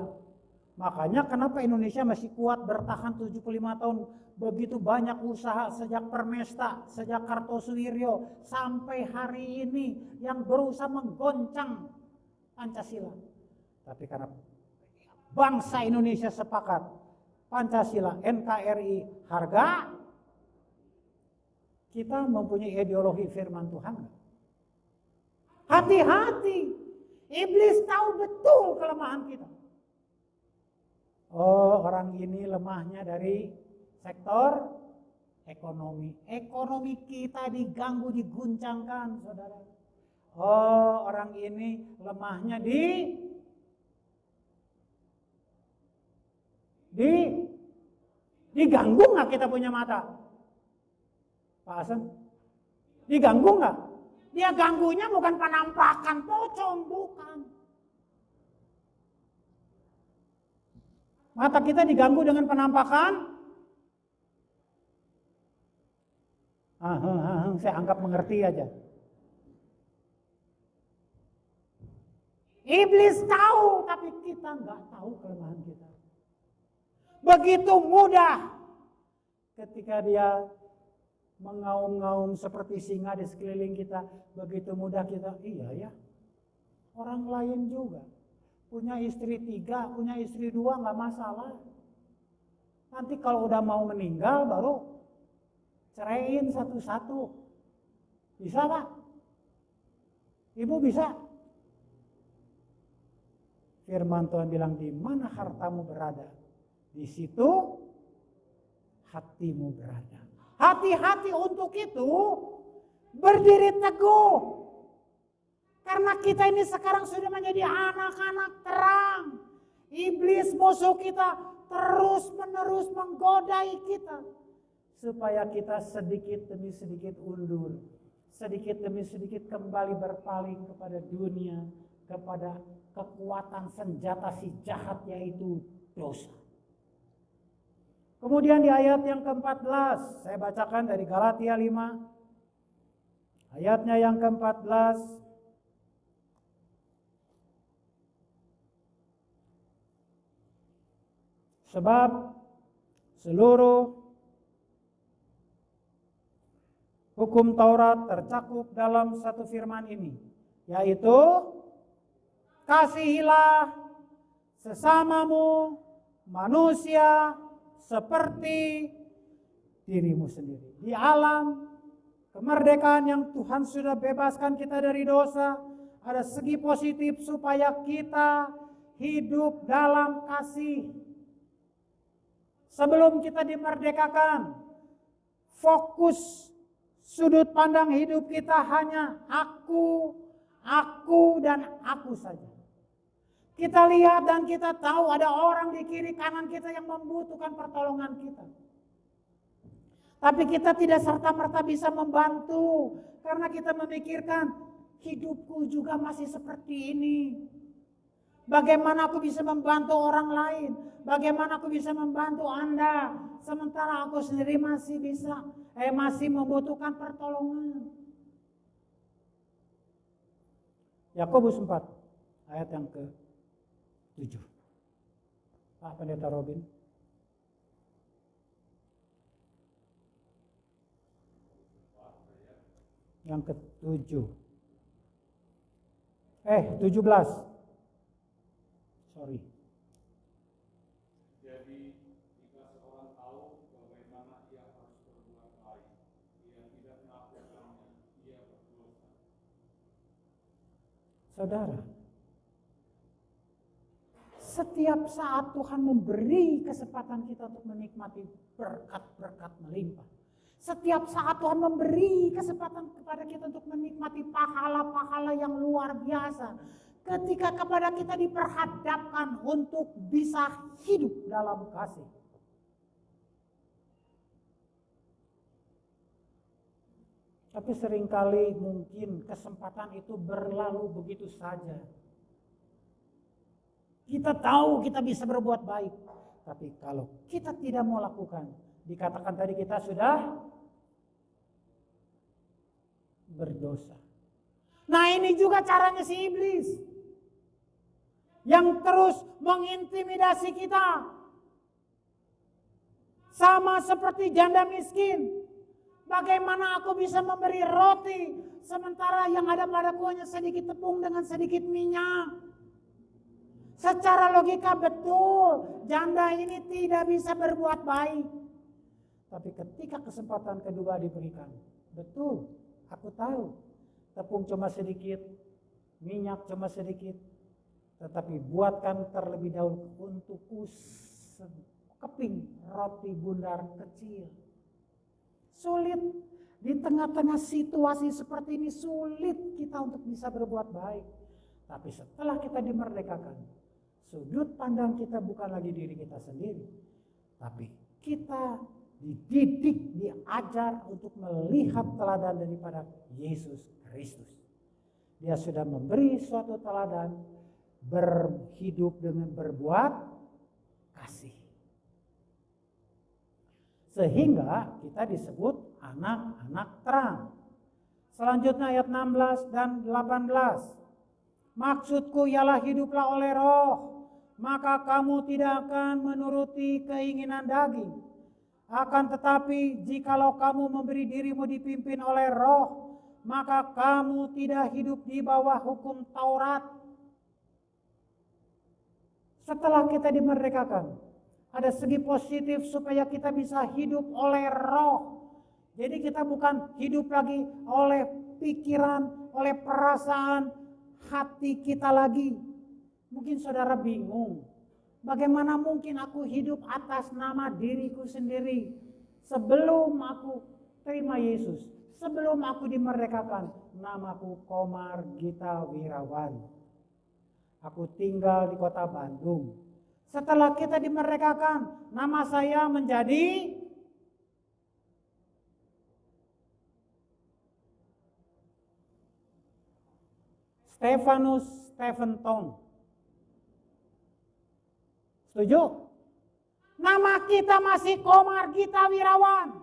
Makanya kenapa Indonesia masih kuat bertahan 75 tahun. Begitu banyak usaha sejak Permesta, sejak Kartosuwiryo sampai hari ini yang berusaha menggoncang Pancasila. Tapi karena bangsa Indonesia sepakat Pancasila, NKRI, harga, kita mempunyai ideologi firman Tuhan. Hati-hati, iblis tahu betul kelemahan kita. Oh, orang ini lemahnya dari sektor ekonomi. Ekonomi kita diganggu, diguncangkan, saudara. Oh, orang ini lemahnya diganggu nggak kita punya mata? Pak Hasan, diganggu nggak? Dia ganggunya bukan penampakan pocong, bukan. Mata kita diganggu dengan penampakan. Saya anggap mengerti aja. Iblis tahu, tapi kita nggak tahu kelemahan kita. Begitu mudah ketika dia mengaum-ngaum seperti singa di sekeliling kita, begitu mudah kita, iya ya, orang lain juga punya istri 3, punya istri 2 nggak masalah. Nanti kalau udah mau meninggal baru ceraiin satu-satu. Bisa Pak? Ibu bisa? Firman Tuhan bilang, di mana hartamu berada, di situ hatimu berada. Hati-hati untuk itu, berdiri teguh. Karena kita ini sekarang sudah menjadi anak-anak terang. Iblis musuh kita terus-menerus menggodai kita. Supaya kita sedikit demi sedikit undur. Sedikit demi sedikit kembali berpaling kepada dunia. Kepada kekuatan senjata si jahat, yaitu dosa. Kemudian di ayat yang ke-14, saya bacakan dari Galatia 5. Ayatnya yang ke-14. Sebab seluruh hukum Taurat tercakup dalam satu firman ini, yaitu kasihilah sesamamu manusia seperti dirimu sendiri. Di alam kemerdekaan yang Tuhan sudah bebaskan kita dari dosa, ada segi positif supaya kita hidup dalam kasih. Sebelum kita dimerdekakan, fokus sudut pandang hidup kita hanya aku dan aku saja. Kita lihat dan kita tahu ada orang di kiri kanan kita yang membutuhkan pertolongan kita. Tapi kita tidak serta-merta bisa membantu karena kita memikirkan hidupku juga masih seperti ini. Bagaimana aku bisa membantu orang lain? Bagaimana aku bisa membantu Anda sementara aku sendiri masih membutuhkan pertolongan. Yakobus 4 ayat yang ke-7. Pak Pendeta Robin. Yang ke-7. 17. Sorry. Jadi jika seorang tahu bagaimana ia harus berbuat baik, ia tidak melakukannya, ia berdosa. Saudara, setiap saat Tuhan memberi kesempatan kita untuk menikmati berkat-berkat melimpah. Setiap saat Tuhan memberi kesempatan kepada kita untuk menikmati pahala-pahala yang luar biasa. Ketika kepada kita diperhadapkan untuk bisa hidup dalam kasih. Tapi seringkali mungkin kesempatan itu berlalu begitu saja. Kita tahu kita bisa berbuat baik. Tapi kalau kita tidak mau lakukan, dikatakan tadi kita sudah berdosa. Nah ini juga caranya si iblis. Yang terus mengintimidasi kita. Sama seperti janda miskin. Bagaimana aku bisa memberi roti sementara yang ada padaku hanya sedikit tepung dengan sedikit minyak. Secara logika betul, janda ini tidak bisa berbuat baik. Tapi ketika kesempatan kedua diberikan, betul, aku tahu tepung cuma sedikit, minyak cuma sedikit. Tetapi buatkan terlebih dahulu untukku sekeping roti bundar kecil. Sulit di tengah-tengah situasi seperti ini, sulit kita untuk bisa berbuat baik. Tapi setelah kita dimerdekakan, sudut pandang kita bukan lagi diri kita sendiri. Tapi kita dididik, diajar untuk melihat teladan daripada Yesus Kristus. Dia sudah memberi suatu teladan, berhidup dengan berbuat kasih. Sehingga kita disebut anak-anak terang. Selanjutnya ayat 16 dan 18. Maksudku ialah hiduplah oleh roh, maka kamu tidak akan menuruti keinginan daging. Akan tetapi jikalau kamu memberi dirimu dipimpin oleh roh, maka kamu tidak hidup di bawah hukum Taurat. Setelah kita dimerdekakan, ada segi positif supaya kita bisa hidup oleh roh. Jadi kita bukan hidup lagi oleh pikiran, oleh perasaan hati kita lagi. Mungkin saudara bingung, bagaimana mungkin aku hidup atas nama diriku sendiri sebelum aku terima Yesus, sebelum aku dimerdekakan. Namaku Komar Gita Wirawan. Aku tinggal di kota Bandung. Setelah kita dimerdekakan, nama saya menjadi Stefanus Steventon. Setuju? Nama kita masih Komar Gita Wirawan.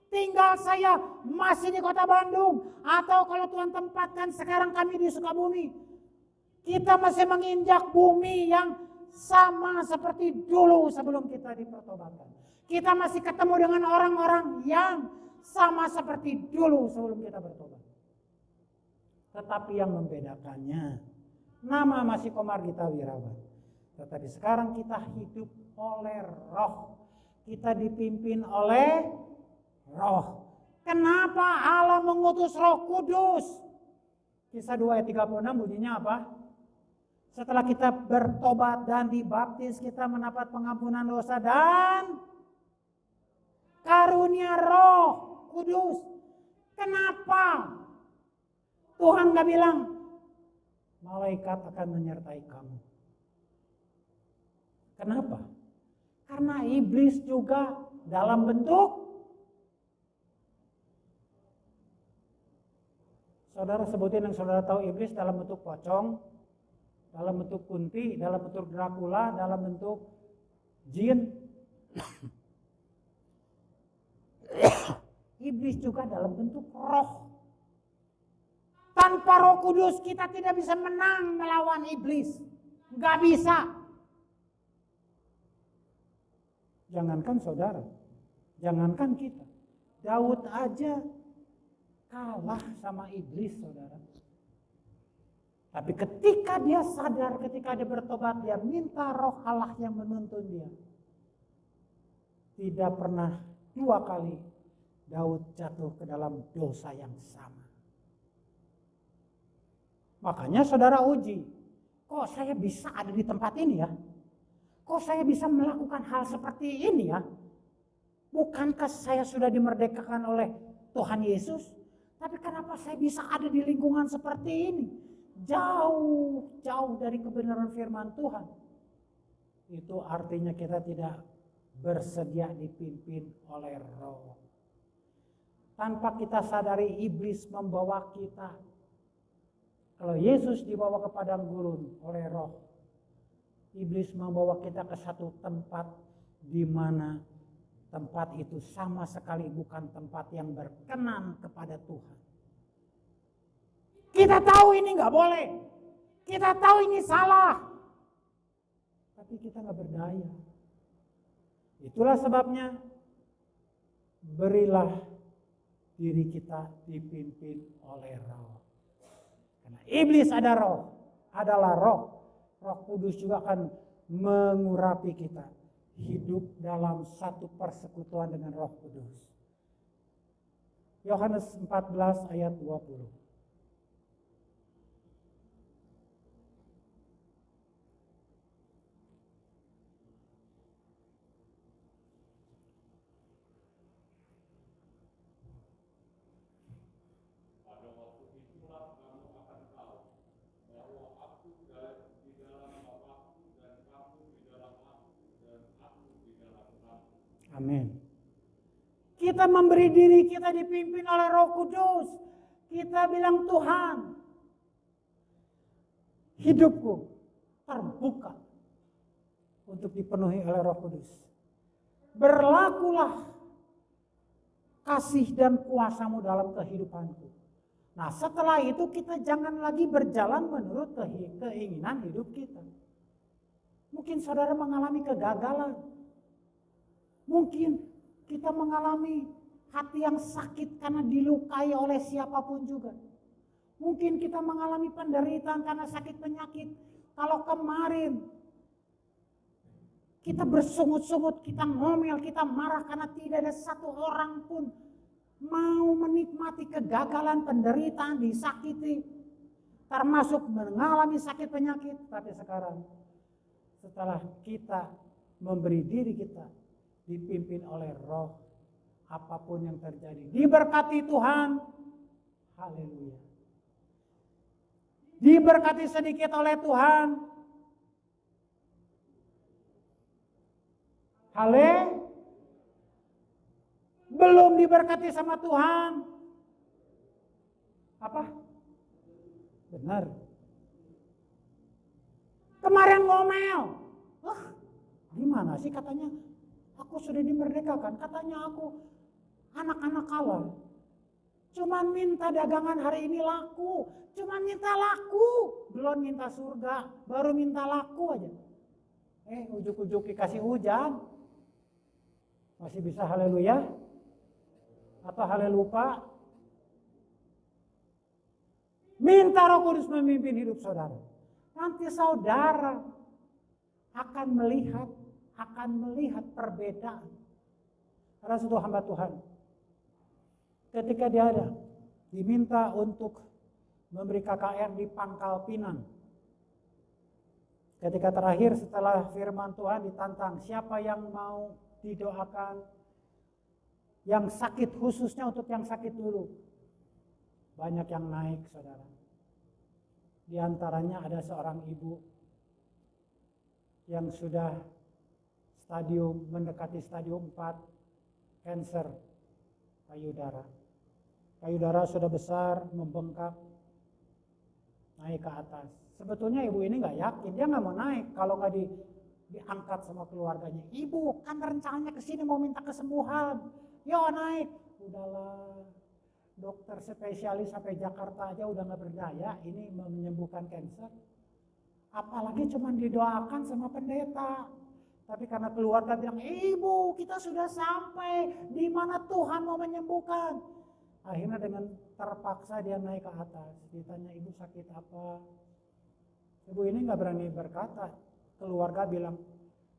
Tinggal saya masih di kota Bandung. Atau kalau Tuhan tempatkan sekarang kami di Sukabumi. Kita masih menginjak bumi yang sama seperti dulu sebelum kita dipertobatkan. Kita masih ketemu dengan orang-orang yang sama seperti dulu sebelum kita bertobat. Tetapi yang membedakannya, nama masih Komar Gita Wirawan. Tetapi sekarang kita hidup oleh roh. Kita dipimpin oleh roh. Kenapa Allah mengutus Roh Kudus? Kisah 2 ayat 36 bunyinya apa? Setelah kita bertobat dan dibaptis, kita mendapat pengampunan dosa dan karunia roh Kudus. Kenapa? Tuhan gak bilang, malaikat akan menyertai kamu. Kenapa? Karena iblis juga dalam bentuk, saudara sebutin yang saudara tahu iblis dalam bentuk pocong, dalam bentuk kunti, dalam bentuk Dracula, dalam bentuk jin. Iblis juga dalam bentuk roh. Tanpa Roh Kudus kita tidak bisa menang melawan iblis. Gak bisa. Jangankan saudara, jangankan kita. Daud aja kalah sama iblis, saudara. Tapi ketika dia sadar, ketika dia bertobat, dia minta Roh Allah yang menuntun dia. Tidak pernah 2 kali Daud jatuh ke dalam dosa yang sama. Makanya saudara uji, kok saya bisa ada di tempat ini ya? Kok saya bisa melakukan hal seperti ini ya? Bukankah saya sudah dimerdekakan oleh Tuhan Yesus? Tapi kenapa saya bisa ada di lingkungan seperti ini? Jauh dari kebenaran firman Tuhan. Itu artinya kita tidak bersedia dipimpin oleh Roh. Tanpa kita sadari iblis membawa kita. Kalau Yesus dibawa ke padang gurun oleh Roh, iblis membawa kita ke satu tempat di mana tempat itu sama sekali bukan tempat yang berkenan kepada Tuhan. Kita tahu ini nggak boleh, kita tahu ini salah, tapi kita nggak berdaya. Itulah sebabnya berilah diri kita dipimpin oleh Roh. Karena iblis ada roh, adalah roh. Roh Kudus juga akan mengurapi kita. Hidup dalam satu persekutuan dengan Roh Kudus. Yohanes 14 ayat 20. Amin. Kita memberi diri kita dipimpin oleh Roh Kudus. Kita bilang, Tuhan, hidupku terbuka untuk dipenuhi oleh Roh Kudus. Berlakulah kasih dan kuasa-Mu dalam kehidupanku. Nah, setelah itu kita jangan lagi berjalan menurut keinginan hidup kita. Mungkin saudara mengalami kegagalan. Mungkin kita mengalami hati yang sakit karena dilukai oleh siapapun juga. Mungkin kita mengalami penderitaan karena sakit penyakit. Kalau kemarin kita bersungut-sungut, kita ngomel, kita marah karena tidak ada satu orang pun mau menikmati kegagalan, penderitaan, disakiti. Termasuk mengalami sakit penyakit. Tapi sekarang setelah kita memberi diri kita dipimpin oleh Roh, apapun yang terjadi diberkati Tuhan. Haleluya. Diberkati sedikit oleh Tuhan. Belum diberkati sama Tuhan. Apa? Benar. Kemarin ngomel. Gimana sih katanya? Aku sudah dimerdekakan, katanya aku anak-anak Allah. Cuman minta dagangan hari ini laku, cuman minta laku, belum minta surga, baru minta laku aja. Ujuk-ujuk dikasih hujan. Masih bisa haleluya? Atau halelupa? Minta Roh Kudus memimpin hidup saudara. Nanti saudara akan melihat perbedaan. Ada satu hamba Tuhan, ketika dia diminta untuk memberi KKR di Pangkal Pinang. Ketika terakhir setelah firman Tuhan ditantang, siapa yang mau didoakan Yang sakit khususnya untuk yang sakit dulu. Banyak yang naik, saudara. Di antaranya ada seorang ibu yang sudah mendekati stadium 4 kanker payudara. Payudara sudah besar, membengkak, naik ke atas. Sebetulnya ibu ini nggak yakin, dia nggak mau naik kalau nggak diangkat sama keluarganya. Ibu, kan rencananya ke sini mau minta kesembuhan. Yo naik. Udahlah, dokter spesialis sampai Jakarta aja udah nggak berdaya, ini menyembuhkan kanker. Apalagi cuma didoakan sama pendeta. Tapi karena keluarga bilang, ibu kita sudah sampai di mana Tuhan mau menyembuhkan. Akhirnya dengan terpaksa dia naik ke atas. Ditanya, ibu sakit apa? Ibu ini nggak berani berkata. Keluarga bilang,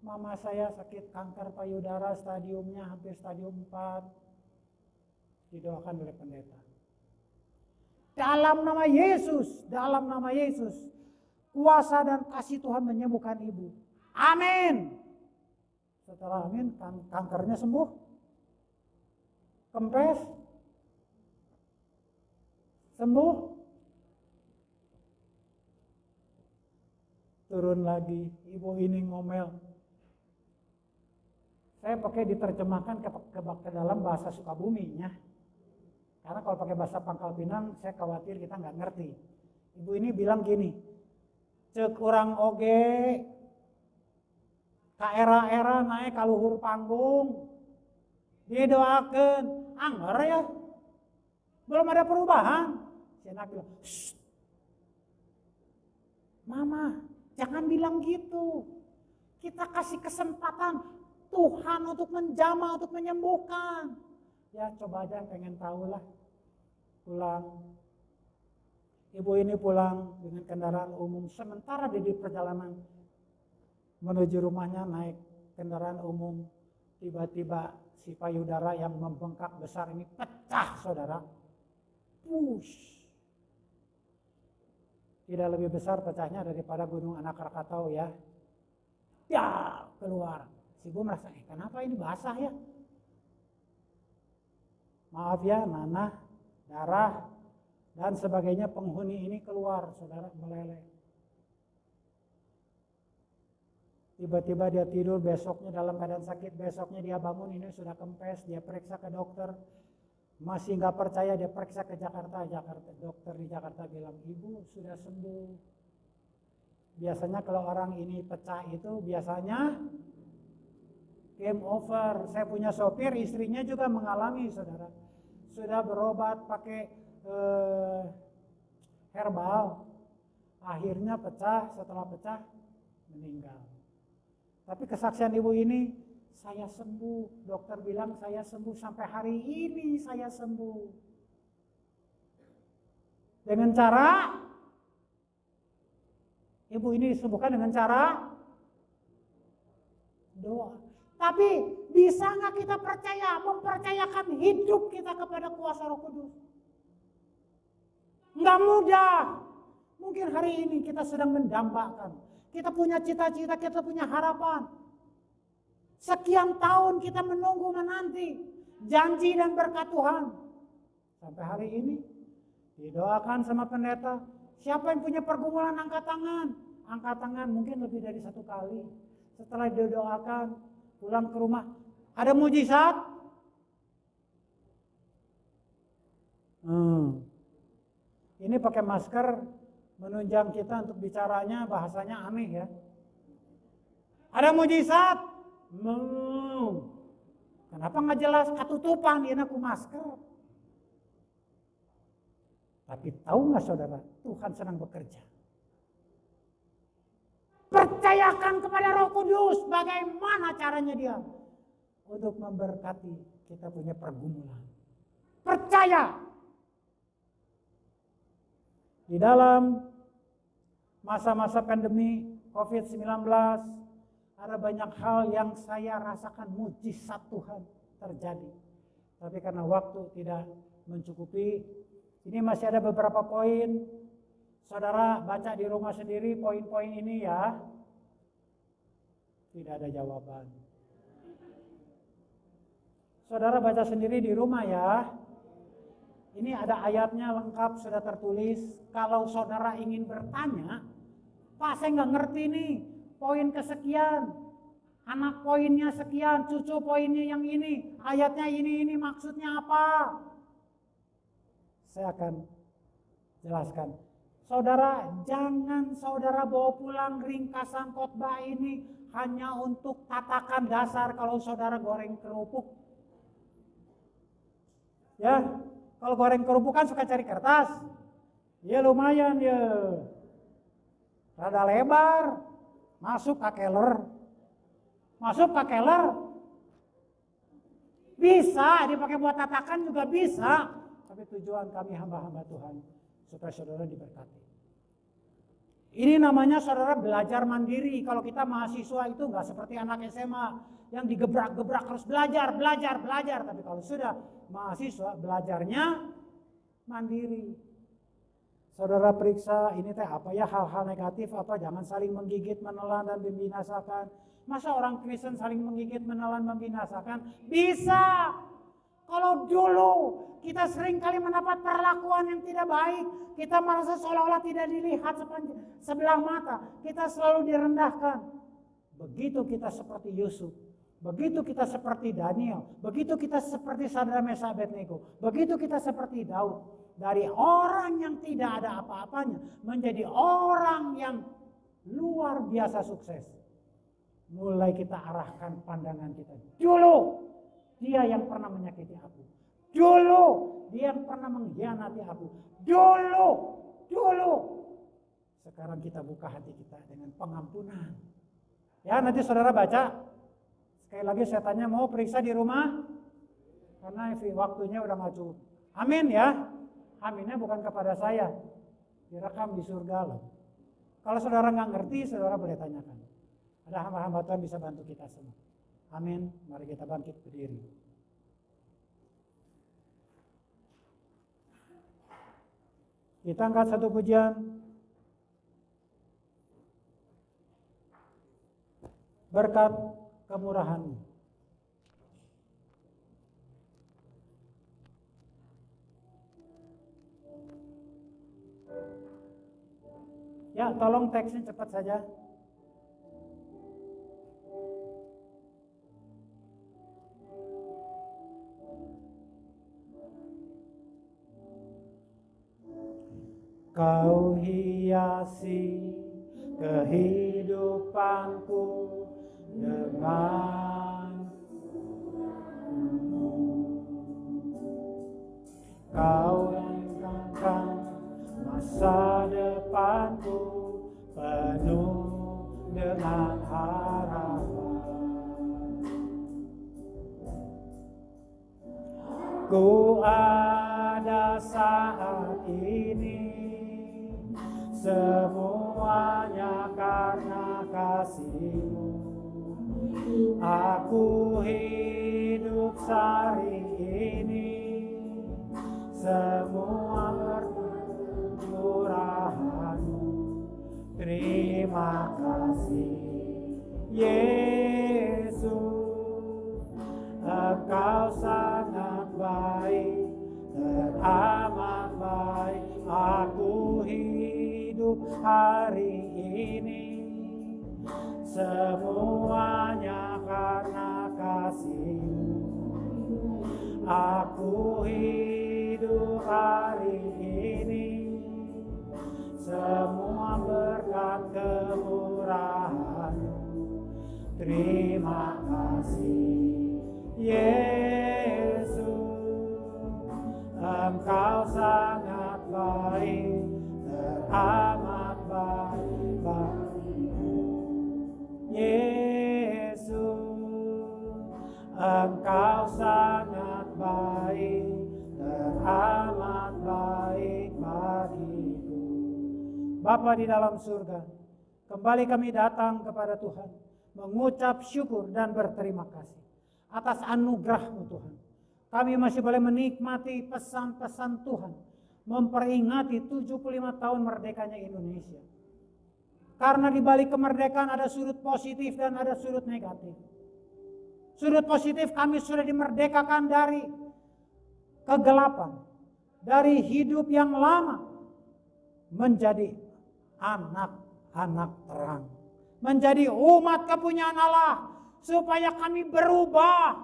mama saya sakit kanker payudara, stadiumnya hampir stadium 4. Didoakan oleh pendeta. Dalam nama Yesus, kuasa dan kasih Tuhan menyembuhkan ibu. Amin. Setelah amin, kankernya sembuh. Kempes. Sembuh. Turun lagi, ibu ini ngomel. Saya pakai diterjemahkan ke dalam bahasa Sukabuminya. Karena kalau pakai bahasa Pangkal Pinang, saya khawatir kita nggak ngerti. Ibu ini bilang gini, cek urang oge, ka era-era naik ka luhur panggung, didoakeun, anger ya, belum ada perubahan. Si anak bilang, shh, mama, jangan bilang gitu. Kita kasih kesempatan Tuhan untuk menjamah, untuk menyembuhkan. Ya coba aja pengen tahu lah. Pulang. Ibu ini pulang dengan kendaraan umum. Sementara di perjalanan menuju rumahnya naik kendaraan umum. Tiba-tiba si payudara yang membengkak besar ini pecah, saudara. Push. Tidak lebih besar pecahnya daripada gunung Anak Krakatau ya. Ya keluar. Si ibu merasa, kenapa ini basah ya? Maaf ya, nanah, darah, dan sebagainya, penghuni ini keluar, saudara, meleleh. Tiba-tiba dia tidur, besoknya dalam keadaan sakit, besoknya dia bangun, ini sudah kempes, dia periksa ke dokter, masih nggak percaya, dia periksa ke Jakarta, dokter di Jakarta bilang, ibu sudah sembuh. Biasanya kalau orang ini pecah itu, biasanya game over. Saya punya sopir, istrinya juga mengalami, saudara. Sudah berobat pakai herbal. Akhirnya pecah, setelah pecah meninggal. Tapi kesaksian ibu ini, saya sembuh. Dokter bilang saya sembuh, sampai hari ini saya sembuh. Dengan cara, ibu ini disembuhkan dengan cara doa. Tapi bisa nggak kita mempercayakan hidup kita kepada kuasa Roh Kudus? Nggak mudah. Mungkin hari ini kita sedang mendambakan. Kita punya cita-cita, kita punya harapan. Sekian tahun kita menunggu menanti janji dan berkat Tuhan. Sampai hari ini didoakan sama pendeta. Siapa yang punya pergumulan angkat tangan? Angkat tangan mungkin lebih dari 1 kali. Setelah didoakan, pulang ke rumah, ada mujizat? Ini pakai masker menunjang kita untuk bicaranya, bahasanya aneh ya. Ada mujizat? Kenapa nggak jelas? Katutupan dia aku masker. Tapi tahu nggak saudara, Tuhan sedang bekerja. Percayakan kepada Roh Kudus bagaimana caranya dia untuk memberkati kita punya pergumulan. Percaya. Di dalam masa-masa pandemi COVID-19 ada banyak hal yang saya rasakan mujizat Tuhan terjadi. Tapi karena waktu tidak mencukupi, ini masih ada beberapa poin. Saudara baca di rumah sendiri poin-poin ini ya. Tidak ada jawaban. Saudara baca sendiri di rumah ya. Ini ada ayatnya lengkap sudah tertulis. Kalau saudara ingin bertanya, Pak saya nggak ngerti nih, poin kesekian, anak poinnya sekian, cucu poinnya yang ini, ayatnya ini maksudnya apa? Saya akan jelaskan. Saudara, jangan saudara bawa pulang ringkasan khotbah ini hanya untuk tatakan dasar kalau saudara goreng kerupuk. Ya, kalau goreng kerupuk kan suka cari kertas. Ya lumayan ya. Rada lebar. Masuk ke keler. Masuk ke keler. Bisa dipakai buat tatakan juga bisa. Tapi tujuan kami hamba-hamba Tuhan supaya saudara diberkati. Ini namanya saudara belajar mandiri. Kalau kita mahasiswa itu nggak seperti anak SMA yang digebrak-gebrak harus belajar. Tapi kalau sudah mahasiswa belajarnya mandiri. Saudara periksa ini teh apa ya hal-hal negatif apa, jangan saling menggigit, menelan dan membinasakan. Masa orang Kristen saling menggigit, menelan, membinasakan? Bisa. Kalau dulu kita sering kali mendapat perlakuan yang tidak baik, kita merasa seolah-olah tidak dilihat sebelah mata, kita selalu direndahkan. Begitu kita seperti Yusuf, begitu kita seperti Daniel, begitu kita seperti Sadrak Mesak Abednego, begitu kita seperti Daud. Dari orang yang tidak ada apa-apanya menjadi orang yang luar biasa sukses. Mulai kita arahkan pandangan kita. Dulu dia yang pernah menyakiti aku. Dulu dia yang pernah mengkhianati aku. Dulu. Sekarang kita buka hati kita dengan pengampunan. Ya nanti saudara baca. Sekali lagi saya tanya mau periksa di rumah? Karena waktunya udah nggak cukup. Amin ya. Aminnya bukan kepada saya. Direkam di surga loh. Kalau saudara nggak ngerti, saudara boleh tanyakan. Ada hamba-hamba Tuhan bisa bantu kita semua. Amin. Mari kita bangkit berdiri. Kita angkat satu pujian. Berkat kemurahan-Mu. Ya, tolong teksnya cepat saja. Kau hiasi kehidupanku dengan Kau langkahkan masa depanku penuh dengan harapan. Ku ada saat ini, semuanya karena kasih-Mu. Aku hidup hari ini, semua berkat kemurahan-Mu. Terima kasih Yesus, Engkau sangat baik, teramat baik. Aku hidup hari ini, semuanya karena kasih-Mu. Aku hidup hari ini, semua berkat kemurahan-Mu. Terima kasih Yesus, Engkau sangat baik, teramat baik. Yesus, Engkau sangat baik, teramat baik bagiku. Bapa di dalam surga, kembali kami datang kepada Tuhan, mengucap syukur dan berterima kasih atas anugerah-Mu Tuhan. Kami masih boleh menikmati pesan-pesan Tuhan, memperingati 75 tahun merdekanya Indonesia. Karena di balik kemerdekaan ada sudut positif dan ada sudut negatif. Sudut positif, kami sudah dimerdekakan dari kegelapan, dari hidup yang lama, menjadi anak-anak terang, menjadi umat kepunyaan Allah, supaya kami berubah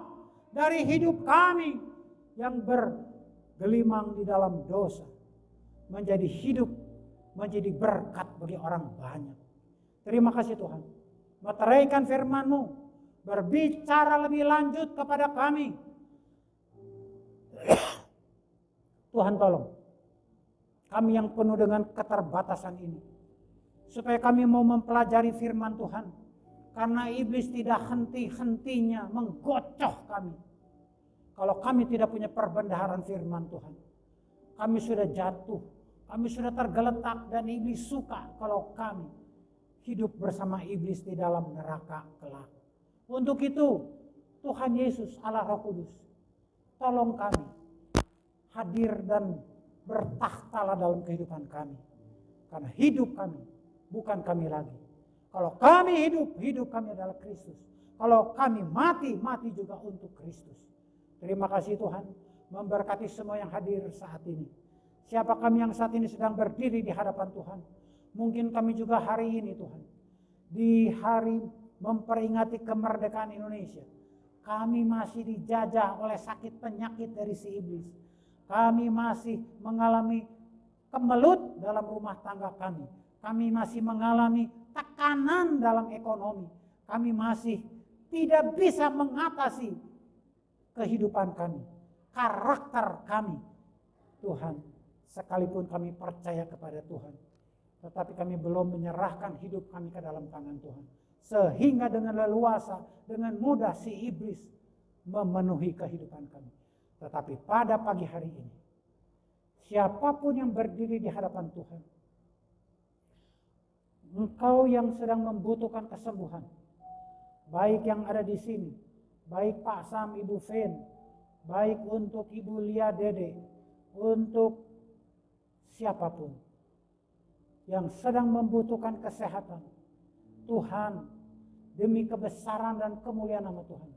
dari hidup kami yang bergelimang di dalam dosa, menjadi hidup, menjadi berkat bagi orang banyak. Terima kasih Tuhan. Meteraikan firman-Mu, berbicara lebih lanjut kepada kami. Tuhan tolong kami yang penuh dengan keterbatasan ini, supaya kami mau mempelajari firman Tuhan, karena iblis tidak henti-hentinya menggocoh kami. Kalau kami tidak punya perbendaharaan firman Tuhan, kami sudah jatuh, kami sudah tergeletak, dan iblis suka kalau kami hidup bersama iblis di dalam neraka kelak. Untuk itu, Tuhan Yesus Allah Roh Kudus, tolong kami hadir dan bertakhtalah dalam kehidupan kami. Karena hidup kami bukan kami lagi. Kalau kami hidup, hidup kami adalah Kristus. Kalau kami mati, mati juga untuk Kristus. Terima kasih Tuhan, memberkati semua yang hadir saat ini. Siapa kami yang saat ini sedang berdiri di hadapan Tuhan, mungkin kami juga hari ini Tuhan, di hari memperingati kemerdekaan Indonesia, kami masih dijajah oleh sakit penyakit dari si iblis. Kami masih mengalami kemelut dalam rumah tangga kami. Kami masih mengalami tekanan dalam ekonomi. Kami masih tidak bisa mengatasi kehidupan kami, karakter kami. Tuhan, sekalipun kami percaya kepada Tuhan, tetapi kami belum menyerahkan hidup kami ke dalam tangan Tuhan. Sehingga dengan leluasa, dengan mudah si iblis memenuhi kehidupan kami. Tetapi pada pagi hari ini, siapapun yang berdiri di hadapan Tuhan, engkau yang sedang membutuhkan kesembuhan, baik yang ada di sini, baik Pak Sam, Ibu Fen, baik untuk Ibu Lia Dede, untuk siapapun yang sedang membutuhkan kesehatan, Tuhan, demi kebesaran dan kemuliaan nama Tuhan,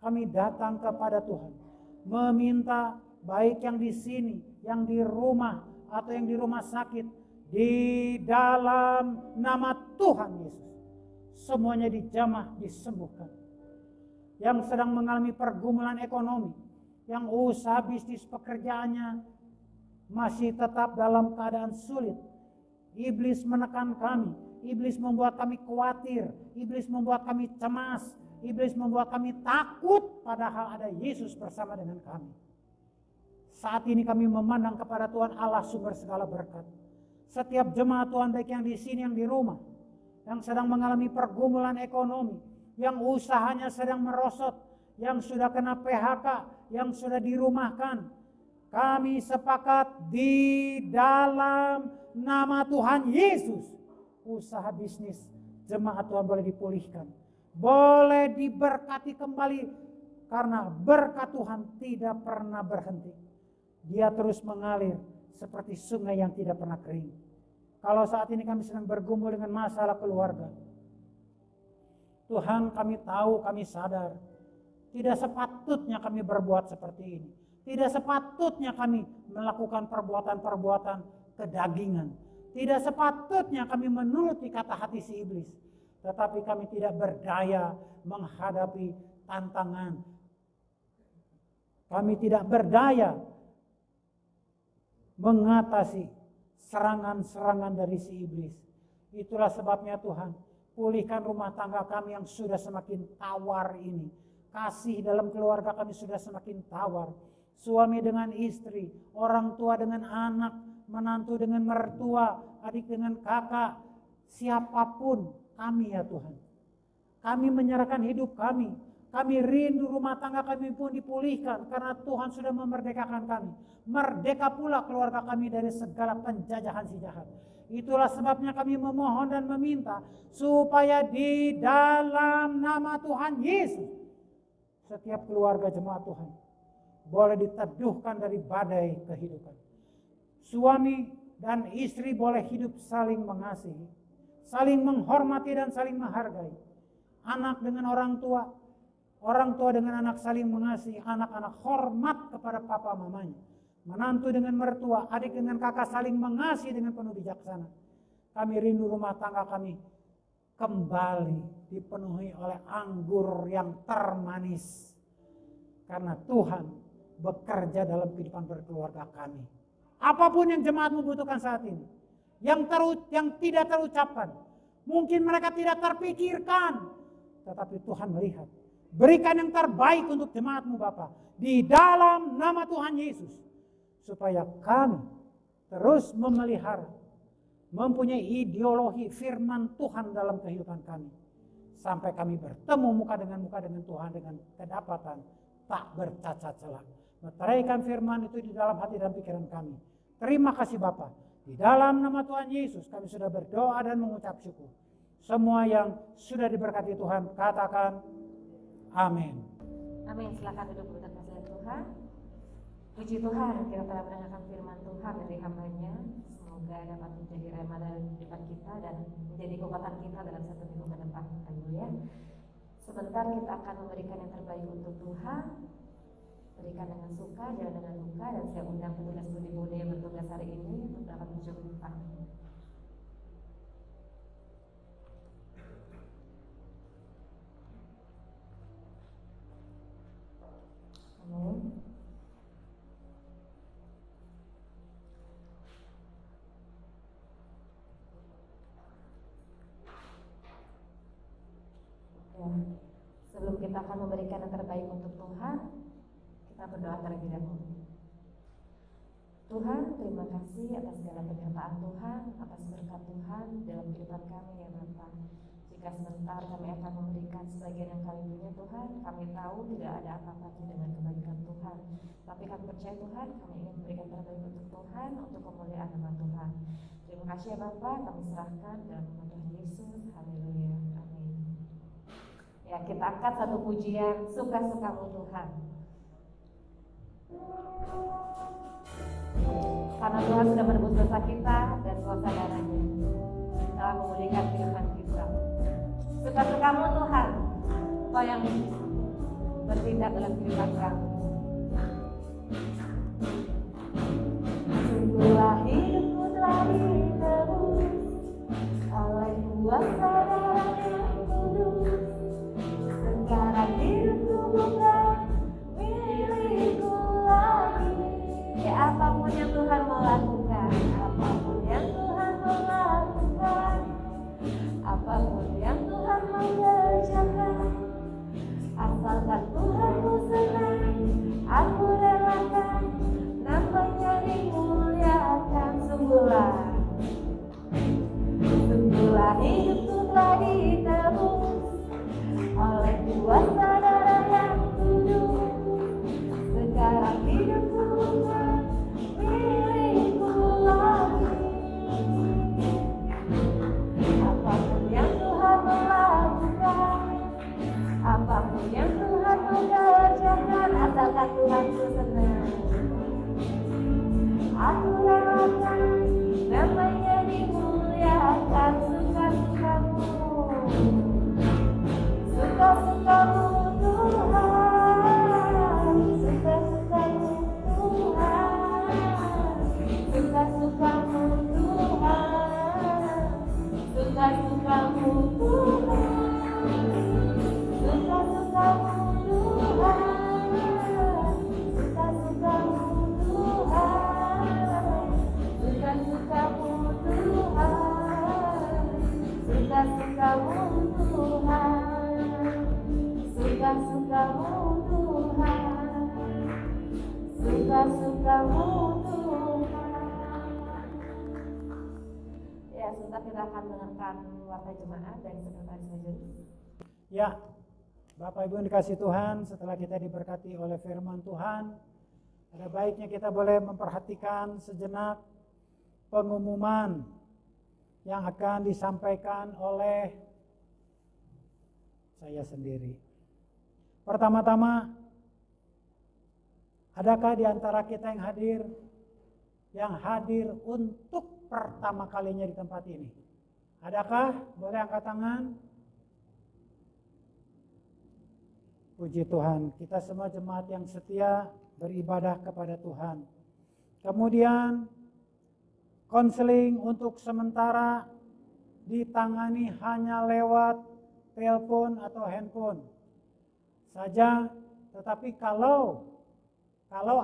kami datang kepada Tuhan, meminta baik yang di sini, yang di rumah, atau yang di rumah sakit, di dalam nama Tuhan Yesus, semuanya dijamah, disembuhkan. Yang sedang mengalami pergumulan ekonomi, yang usaha bisnis pekerjaannya masih tetap dalam keadaan sulit, iblis menekan kami, iblis membuat kami khawatir, iblis membuat kami cemas, iblis membuat kami takut, padahal ada Yesus bersama dengan kami. Saat ini kami memandang kepada Tuhan Allah sumber segala berkat. Setiap jemaat Tuhan, baik yang di sini, yang di rumah, yang sedang mengalami pergumulan ekonomi, yang usahanya sedang merosot, yang sudah kena PHK, yang sudah dirumahkan, kami sepakat di dalam nama Tuhan Yesus, usaha bisnis jemaat Tuhan boleh dipulihkan, boleh diberkati kembali, karena berkat Tuhan tidak pernah berhenti. Dia terus mengalir seperti sungai yang tidak pernah kering. Kalau saat ini kami sedang bergumul dengan masalah keluarga, Tuhan, kami tahu, kami sadar, tidak sepatutnya kami berbuat seperti ini. Tidak sepatutnya kami melakukan perbuatan-perbuatan kedagingan. Tidak sepatutnya kami menuruti kata hati si iblis. Tetapi kami tidak berdaya menghadapi tantangan. Kami tidak berdaya mengatasi serangan-serangan dari si iblis. Itulah sebabnya Tuhan, pulihkan rumah tangga kami yang sudah semakin tawar ini. Kasih dalam keluarga kami sudah semakin tawar. Suami dengan istri, orang tua dengan anak, menantu dengan mertua, adik dengan kakak, siapapun kami ya Tuhan. Kami menyerahkan hidup kami. Kami rindu rumah tangga kami pun dipulihkan karena Tuhan sudah memerdekakan kami. Merdeka pula keluarga kami dari segala penjajahan si jahat. Itulah sebabnya kami memohon dan meminta supaya di dalam nama Tuhan Yesus, setiap keluarga jemaat Tuhan boleh diteduhkan dari badai kehidupan. Suami dan istri boleh hidup saling mengasihi, saling menghormati dan saling menghargai. Anak dengan orang tua, Orang tua dengan anak saling mengasihi, anak-anak hormat kepada papa mamanya. Menantu dengan mertua, adik dengan kakak saling mengasihi dengan penuh bijaksana. Kami rindu rumah tangga kami kembali dipenuhi oleh anggur yang termanis. Karena Tuhan bekerja dalam kehidupan berkeluarga kami. Apapun yang jemaat membutuhkan saat ini, yang tidak terucapkan, mungkin mereka tidak terpikirkan, tetapi Tuhan melihat. Berikan yang terbaik untuk jemaatmu Bapa, di dalam nama Tuhan Yesus, supaya kami terus memelihara, mempunyai ideologi firman Tuhan dalam kehidupan kami, sampai kami bertemu muka dengan Tuhan dengan kedapatan tak bercacat celah. Meteraikan firman itu di dalam hati dan pikiran kami. Terima kasih Bapa. Di dalam nama Tuhan Yesus kami sudah berdoa dan mengucap syukur. Semua yang sudah diberkati Tuhan katakan amin. Amin. Silakan duduk berkat kasih Tuhan. Puji Tuhan, kita telah mendengarkan firman Tuhan dari hamba-Nya. Semoga dapat menjadi rema dalam kehidupan kita dan menjadi kekuatan kita dalam satu minggu ke depan. Haleluya. Sebentar kita akan memberikan yang terbaik untuk Tuhan. Berikan dengan suka, jangan dengan luka. Dan saya undang petugas budi yang bertugas hari ini untuk dapat mensyukurkan. Amin. Ya, sebelum kita akan memberikan yang terbaik untuk Tuhan, kita berdoa terlebih dahulu. Tuhan, terima kasih atas segala penyertaan Tuhan, atas berkat Tuhan dalam kehidupan kami ya Bapa. Jika sebentar kami akan memberikan sebagian yang kami punya Tuhan, kami tahu tidak ada apa-apa dengan kebaikan Tuhan. Tapi kami percaya Tuhan, kami ingin memberikan terbaik untuk Tuhan, untuk kemuliaan nama Tuhan. Terima kasih ya Bapa, kami serahkan dalam nama Tuhan Yesus. Haleluya. Amin. Ya, kita angkat satu pujian, suka-sukamu Tuhan. Karena Tuhan sudah menebus dosa kita dan dosa darahnya dalam memulihkan kehidupan kita. Suka-sukamu Tuhan, Kau yang bertindak dalam kehidupan kami. Sungguhlah hidupku telah ditebus oleh kuasa darah yang kudus. Sekarang hidupku bukan milikku lagi. Ya, apapun yang Tuhan mau lakukan, apapun yang Tuhan mau lakukan, apapun yang Tuhan mau kerjakan, asalkan Tuhanku senang, aku relakan, namanya dimuliakan. Sungguhlah hidupku telah ditebus oleh kuasa darah yang kudus. Sekarang hidupku bukan milikku lagi. Apapun yang Tuhan mau lakukan, apapun yang Tuhan mau kerjakan, asalkan Tuhanku senang, aku relakan, namanya dimuliakan. Suka-sukamu, suka-sukamu Tuhan, suka-sukamu Tuhan, suka-sukamu Tuhan, suka-sukamu Tuhan, suka-sukamu Tuhan, suka-sukamu Tuhan, suka-sukamu Tuhan, suka-sukamu Tuhan, suka-sukamu Tuhan, suka-sukamu Tuhan. Ya, sebentar kita akan mendengarkan warta jemaat dari sekretaris majelis. Ya, Bapak Ibu yang dikasih Tuhan, setelah kita diberkati oleh firman Tuhan, ada baiknya kita boleh memperhatikan sejenak pengumuman yang akan disampaikan oleh saya sendiri. Pertama-tama, adakah di antara kita yang hadir untuk pertama kalinya di tempat ini? Adakah? Boleh angkat tangan. Puji Tuhan, kita semua jemaat yang setia beribadah kepada Tuhan. Kemudian konseling untuk sementara ditangani hanya lewat telepon atau handphone saja, tetapi kalau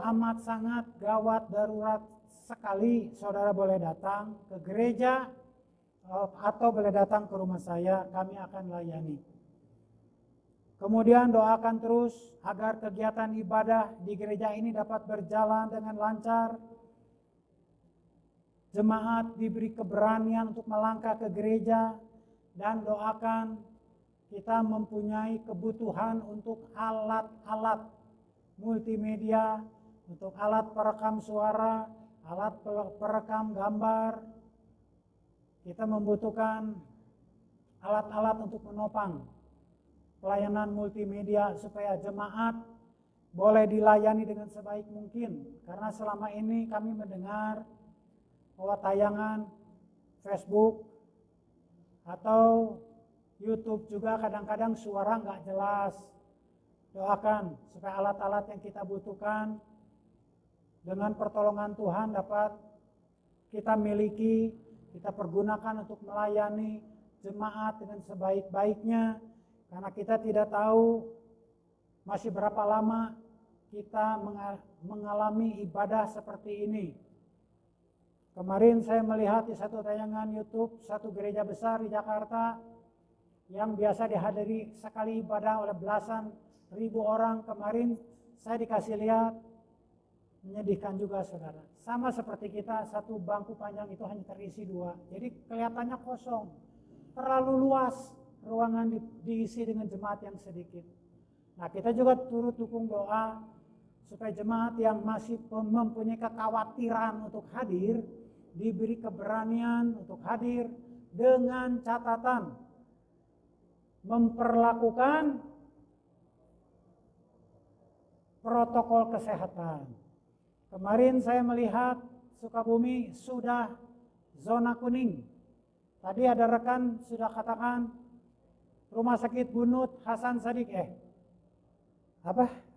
amat sangat gawat darurat sekali, saudara boleh datang ke gereja atau boleh datang ke rumah saya, kami akan layani. Kemudian doakan terus agar kegiatan ibadah di gereja ini dapat berjalan dengan lancar. Jemaat diberi keberanian untuk melangkah ke gereja, dan doakan kita mempunyai kebutuhan untuk alat-alat multimedia, untuk alat perekam suara, alat perekam gambar. Kita membutuhkan alat-alat untuk menopang pelayanan multimedia supaya jemaat boleh dilayani dengan sebaik mungkin. Karena selama ini kami mendengar bahwa tayangan Facebook atau YouTube juga kadang-kadang suara nggak jelas. Doakan supaya alat-alat yang kita butuhkan dengan pertolongan Tuhan dapat kita miliki, kita pergunakan untuk melayani jemaat dengan sebaik-baiknya. Karena kita tidak tahu masih berapa lama kita mengalami ibadah seperti ini. Kemarin saya melihat di satu tayangan YouTube, satu gereja besar di Jakarta yang biasa dihadiri sekali ibadah oleh belasan ribu orang. Kemarin saya dikasih lihat, menyedihkan juga saudara. Sama seperti kita, satu bangku panjang itu hanya terisi 2. Jadi kelihatannya kosong, terlalu luas ruangan diisi dengan jemaat yang sedikit. Nah, kita juga turut dukung doa supaya jemaat yang masih mempunyai kekhawatiran untuk hadir diberi keberanian untuk hadir dengan catatan memperlakukan protokol kesehatan. Kemarin saya melihat Sukabumi sudah zona kuning. Tadi ada rekan sudah katakan Rumah Sakit Bunut Hasan Sadiq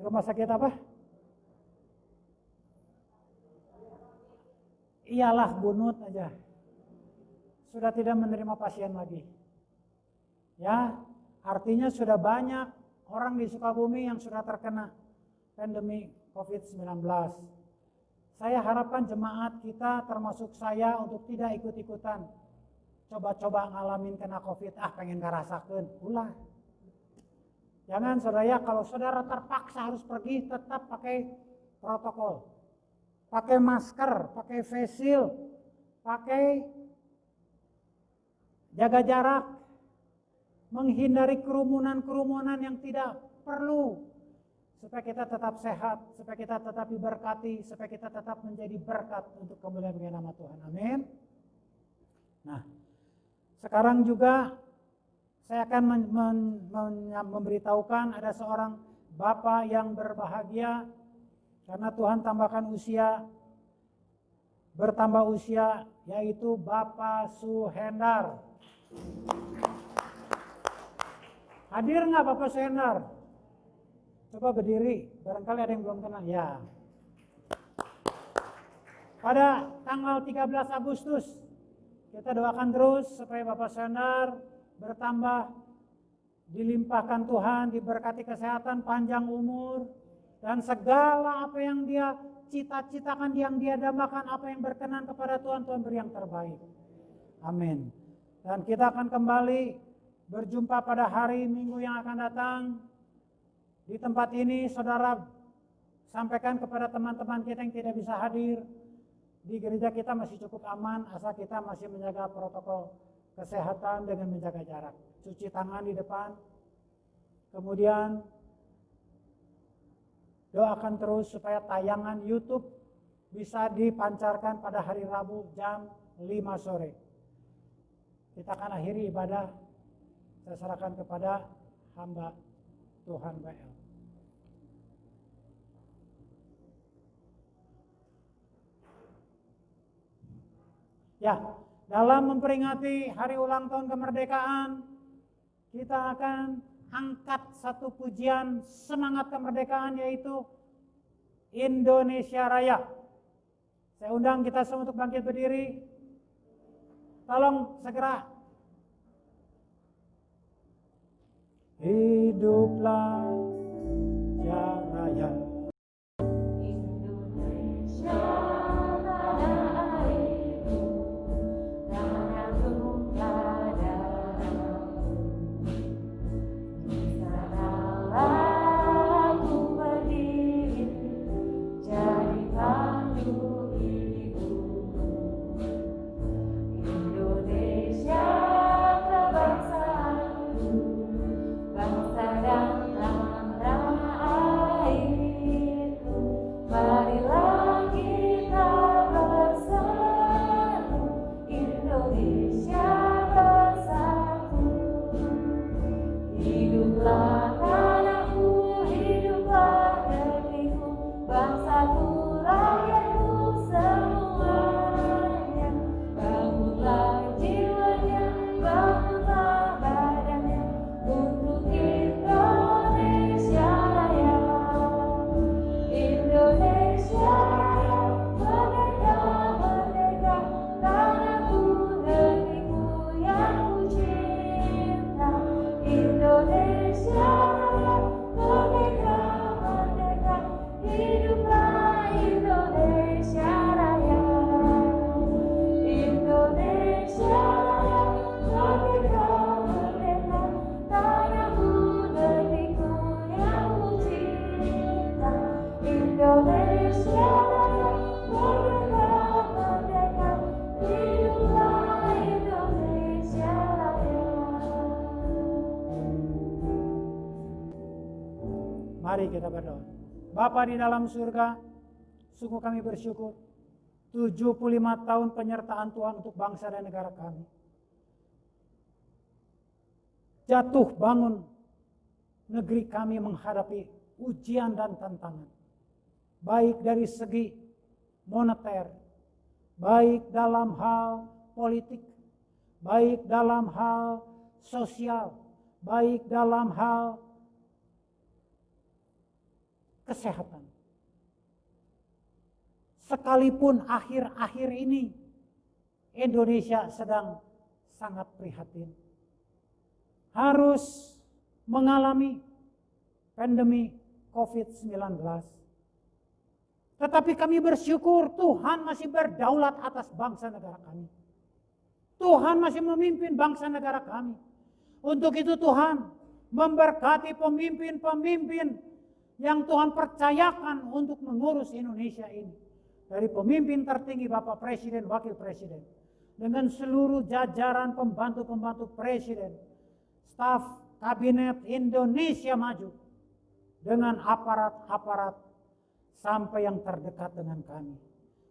Rumah sakit apa? Iyalah Bunut aja. Sudah tidak menerima pasien lagi. Ya, artinya sudah banyak orang di Sukabumi yang sudah terkena pandemi COVID-19. Saya harapkan jemaat kita termasuk saya untuk tidak ikut-ikutan. Coba-coba ngalamin kena COVID, pengen ngerasakan, ulah. Jangan saudara, kalau saudara terpaksa harus pergi, tetap pakai protokol. Pakai masker, pakai face shield, pakai jaga jarak. Menghindari kerumunan-kerumunan yang tidak perlu. Supaya kita tetap sehat, supaya kita tetap diberkati, supaya kita tetap menjadi berkat untuk kemuliaan nama Tuhan. Amin. Nah, sekarang juga saya akan memberitahukan ada seorang bapak yang berbahagia karena Tuhan tambahkan usia, bertambah usia, yaitu Bapak Suhendar. Hadir nggak Bapak Suhendar? Coba berdiri, barangkali ada yang belum kenal. Ya. Pada tanggal 13 Agustus, kita doakan terus supaya Bapak Suhendar bertambah, dilimpahkan Tuhan, diberkati kesehatan, panjang umur, dan segala apa yang dia cita-citakan, yang dia dambakan, apa yang berkenan kepada Tuhan, Tuhan beri yang terbaik. Amin. Dan kita akan kembali berjumpa pada hari Minggu yang akan datang. Di tempat ini saudara sampaikan kepada teman-teman kita yang tidak bisa hadir. Di gereja kita masih cukup aman, asal kita masih menjaga protokol kesehatan dengan menjaga jarak. Cuci tangan di depan. Kemudian doakan terus supaya tayangan YouTube bisa dipancarkan pada hari Rabu jam 5 sore. Kita akan akhiri ibadah. Saya serahkan kepada hamba Tuhan BL. Ya, dalam memperingati hari ulang tahun kemerdekaan, kita akan angkat satu pujian semangat kemerdekaan, yaitu Indonesia Raya. Saya undang kita semua untuk bangkit berdiri. Tolong segera. Hiduplah Indonesia Raya. Indonesia tanah airku, tanah tumpah darahku. Di sanalah aku berdiri, jadi pandu hidupku. Indonesia kebangsaanku, bangsa dan tanah airku. Marilah kita bersatu, Indonesia bersatu. Hiduplah tanahku, hiduplah negeriku, bangsaku, rakyatku semuanya. Bangunlah jiwanya, bangunlah badannya, untuk Indonesia Raya. Indonesia Raya, merdeka, merdeka, tanahku, negeriku yang ku cinta. Indonesia Raya, merdeka, merdeka, hiduplah Indonesia Raya. Indonesia Raya, merdeka, merdeka, tanahku, negeriku yang ku cinta. Indonesia Raya, merdeka, merdeka, hiduplah Indonesia Raya. Mari kita berdoa. Bapa di dalam surga, sungguh kami bersyukur 75 tahun penyertaan Tuhan untuk bangsa dan negara kami. Jatuh bangun negeri kami menghadapi ujian dan tantangan. Baik dari segi moneter, baik dalam hal politik, baik dalam hal sosial, baik dalam hal kesehatan. Sekalipun akhir-akhir ini Indonesia sedang sangat prihatin, harus mengalami pandemi COVID-19. Tetapi kami bersyukur Tuhan masih berdaulat atas bangsa negara kami. Tuhan masih memimpin bangsa negara kami. Untuk itu Tuhan memberkati pemimpin-pemimpin yang Tuhan percayakan untuk mengurus Indonesia ini. Dari pemimpin tertinggi Bapak Presiden, Wakil Presiden, dengan seluruh jajaran pembantu-pembantu Presiden, staf Kabinet Indonesia Maju, dengan aparat-aparat sampai yang terdekat dengan kami.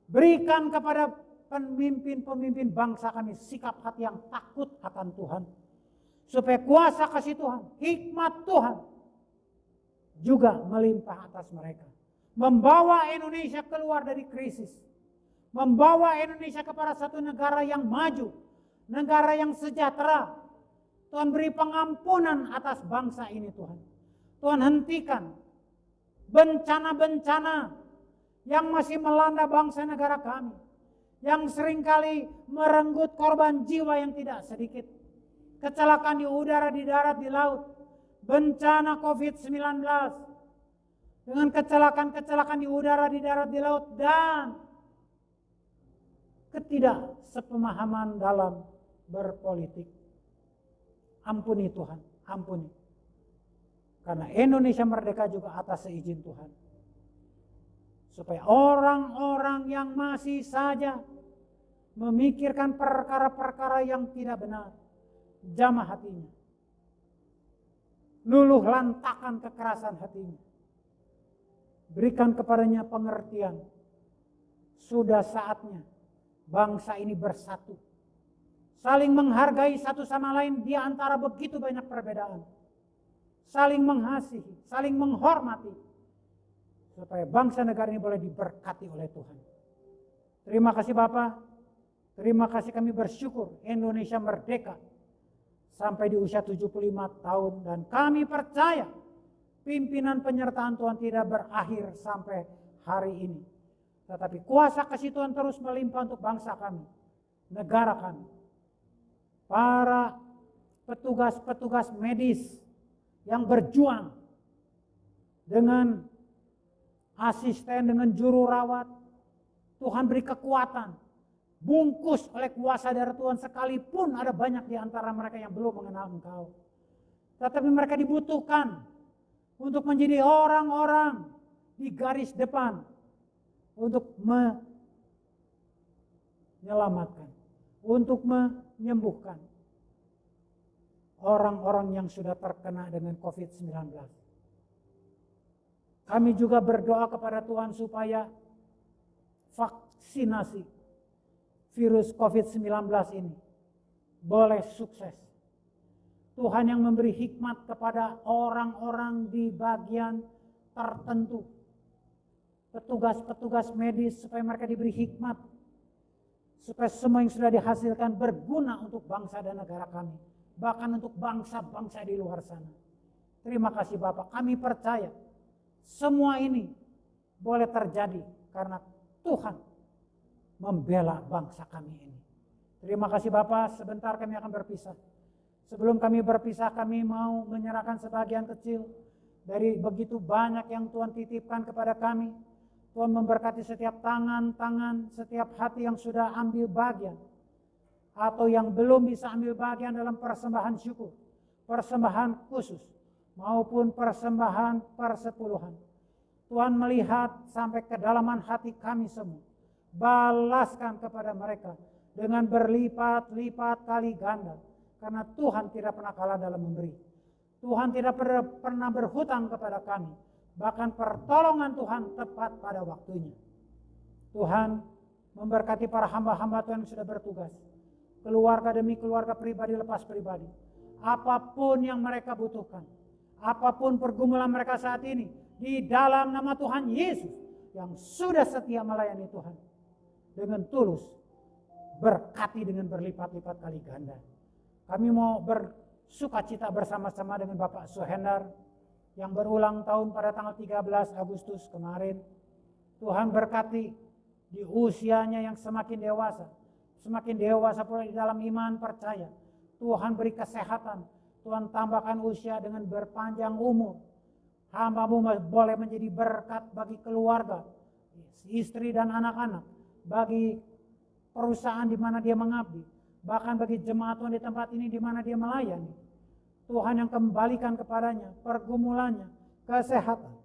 Berikan kepada pemimpin-pemimpin bangsa kami sikap hati yang takut akan Tuhan, supaya kuasa kasih Tuhan, hikmat Tuhan juga melimpah atas mereka. Membawa Indonesia keluar dari krisis. Membawa Indonesia kepada satu negara yang maju. Negara yang sejahtera. Tuhan beri pengampunan atas bangsa ini Tuhan. Tuhan hentikan bencana-bencana yang masih melanda bangsa negara kami. Yang seringkali merenggut korban jiwa yang tidak sedikit. Kecelakaan di udara, di darat, di laut. Bencana COVID-19, dengan kecelakaan-kecelakaan di udara, di darat, di laut, dan ketidaksepemahaman dalam berpolitik. Ampuni Tuhan, ampuni. Karena Indonesia merdeka juga atas seizin Tuhan. Supaya orang-orang yang masih saja memikirkan perkara-perkara yang tidak benar, jamah hatinya. Luluh lantakan kekerasan hatinya. Berikan kepadanya pengertian. Sudah saatnya bangsa ini bersatu. Saling menghargai satu sama lain di antara begitu banyak perbedaan. Saling mengasihi, saling menghormati. Supaya bangsa negara ini boleh diberkati oleh Tuhan. Terima kasih Bapak. Terima kasih, kami bersyukur Indonesia merdeka. sampai di usia 75 tahun. Dan kami percaya pimpinan penyertaan Tuhan tidak berakhir sampai hari ini. Tetapi kuasa kasih Tuhan terus melimpah untuk bangsa kami, negara kami. Para petugas-petugas medis yang berjuang dengan asisten, dengan juru rawat, Tuhan beri kekuatan, bungkus oleh kuasa dari Tuhan, sekalipun ada banyak di antara mereka yang belum mengenal Engkau. Tetapi mereka dibutuhkan untuk menjadi orang-orang di garis depan untuk menyelamatkan, untuk menyembuhkan orang-orang yang sudah terkena dengan COVID-19. Kami juga berdoa kepada Tuhan supaya vaksinasi virus COVID-19 ini boleh sukses. Tuhan yang memberi hikmat kepada orang-orang di bagian tertentu, petugas-petugas medis, supaya mereka diberi hikmat, supaya semua yang sudah dihasilkan berguna untuk bangsa dan negara kami, bahkan untuk bangsa-bangsa di luar sana. Terima kasih Bapak, kami percaya semua ini boleh terjadi karena Tuhan membela bangsa kami ini. Terima kasih Bapak, sebentar kami akan berpisah. Sebelum kami berpisah, kami mau menyerahkan sebagian kecil dari begitu banyak yang Tuhan titipkan kepada kami. Tuhan memberkati setiap tangan-tangan, setiap hati yang sudah ambil bagian, atau yang belum bisa ambil bagian dalam persembahan syukur, persembahan khusus, maupun persembahan persepuluhan. Tuhan melihat sampai kedalaman hati kami semua. Balaskan kepada mereka dengan berlipat-lipat kali ganda. Karena Tuhan tidak pernah kalah dalam memberi. Tuhan tidak pernah berhutang kepada kami. Bahkan pertolongan Tuhan tepat pada waktunya. Tuhan memberkati para hamba-hamba Tuhan yang sudah bertugas. Keluarga demi keluarga, pribadi lepas pribadi. Apapun yang mereka butuhkan, apapun pergumulan mereka saat ini, di dalam nama Tuhan Yesus yang sudah setia melayani Tuhan, dengan tulus berkati dengan berlipat-lipat kali ganda. Kami mau bersukacita bersama-sama dengan Bapak Suhendar yang berulang tahun pada tanggal 13 Agustus kemarin. Tuhan berkati di usianya yang semakin dewasa pula di dalam iman percaya. Tuhan beri kesehatan, Tuhan tambahkan usia dengan berpanjang umur. Hamba-Mu boleh menjadi berkat bagi keluarga, istri dan anak-anak, bagi perusahaan di mana dia mengabdi, bahkan bagi jemaat Tuhan di tempat ini di mana dia melayani. Tuhan yang kembalikan kepadanya pergumulannya, kesehatan,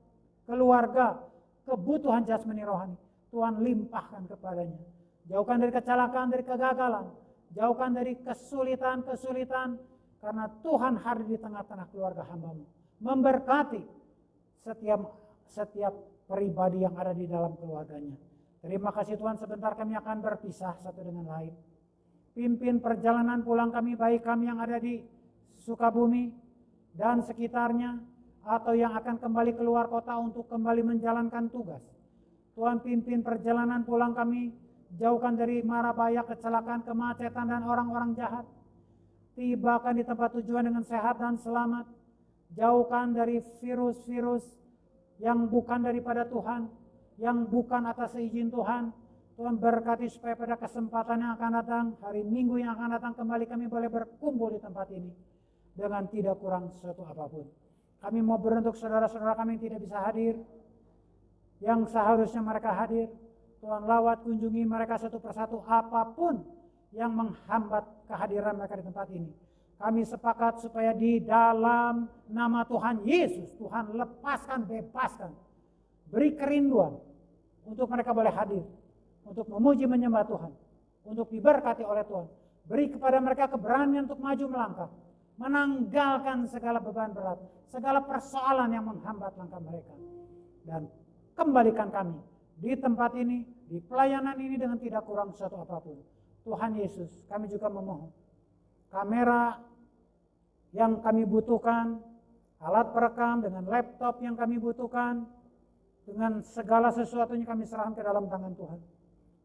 keluarga, kebutuhan jasmani rohani. Tuhan limpahkan kepadanya. Jauhkan dari kecelakaan, dari kegagalan, jauhkan dari kesulitan-kesulitan, karena Tuhan hadir di tengah-tengah keluarga hamba-Mu, memberkati setiap pribadi yang ada di dalam keluarganya. Terima kasih Tuhan, sebentar kami akan berpisah satu dengan lain. Pimpin perjalanan pulang kami, baik kami yang ada di Sukabumi dan sekitarnya, atau yang akan kembali keluar kota untuk kembali menjalankan tugas. Tuhan pimpin perjalanan pulang kami, jauhkan dari mara bahaya, kecelakaan, kemacetan, dan orang-orang jahat. Tibakan di tempat tujuan dengan sehat dan selamat. Jauhkan dari virus-virus yang bukan daripada Tuhan, yang bukan atas izin Tuhan. Tuhan berkati supaya pada kesempatan yang akan datang, hari Minggu yang akan datang, kembali kami boleh berkumpul di tempat ini dengan tidak kurang sesuatu apapun. Kami mau beruntuk saudara-saudara kami yang tidak bisa hadir, yang seharusnya mereka hadir. Tuhan lawat, kunjungi mereka satu persatu, apapun yang menghambat kehadiran mereka di tempat ini. Kami sepakat supaya di dalam nama Tuhan Yesus, Tuhan lepaskan, bebaskan, beri kerinduan untuk mereka boleh hadir, untuk memuji menyembah Tuhan, untuk diberkati oleh Tuhan. Beri kepada mereka keberanian untuk maju melangkah, menanggalkan segala beban berat, segala persoalan yang menghambat langkah mereka. Dan kembalikan kami di tempat ini, di pelayanan ini dengan tidak kurang sesuatu apapun. Tuhan Yesus, kami juga memohon kamera yang kami butuhkan, alat perekam dengan laptop yang kami butuhkan, dengan segala sesuatunya kami serahkan ke dalam tangan Tuhan.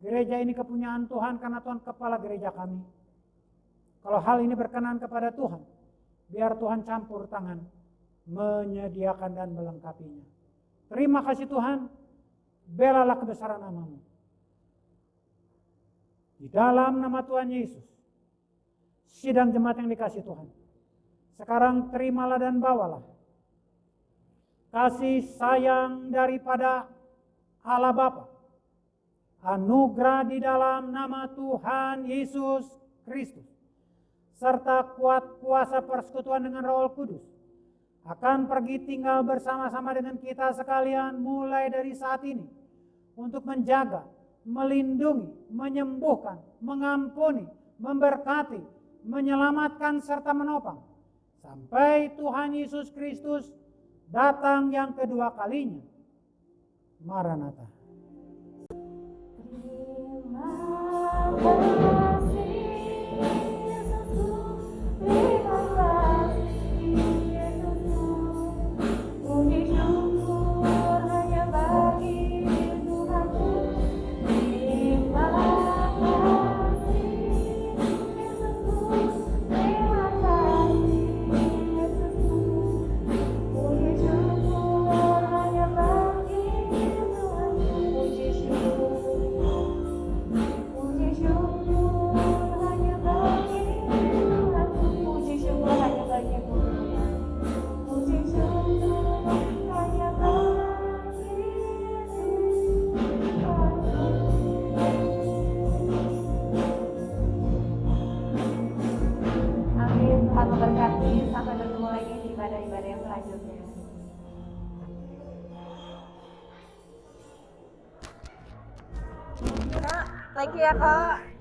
Gereja ini kepunyaan Tuhan karena Tuhan kepala gereja kami. Kalau hal ini berkenan kepada Tuhan, biar Tuhan campur tangan, menyediakan dan melengkapinya. Terima kasih Tuhan, belalah kebesaran nama-Mu. Di dalam nama Tuhan Yesus, sidang jemaat yang dikasih Tuhan, sekarang terimalah dan bawalah kasih sayang daripada Allah Bapa, anugerah di dalam nama Tuhan Yesus Kristus, serta kuat kuasa persekutuan dengan Roh Kudus, akan pergi tinggal bersama-sama dengan kita sekalian mulai dari saat ini, untuk menjaga, melindungi, menyembuhkan, mengampuni, memberkati, menyelamatkan, serta menopang, sampai Tuhan Yesus Kristus datang yang kedua kalinya. Maranatha. Terima kasih Yesusku, terima kasih Yesusku, puji syukur hanya bagi Tuhanku. Terima kasih Yesusku, terima kasih Yesusku, puji syukur hanya bagi Tuhanku. Puji syukur hanya bagi Tuhanku. Puji syukur hanya bagi Tuhan. Puji syukur hanya bagi Amin. Tuhan memberkati. Sampai bertemu lagi di ibadah-ibadah yang selanjutnya. Kak, thank you ya Kak.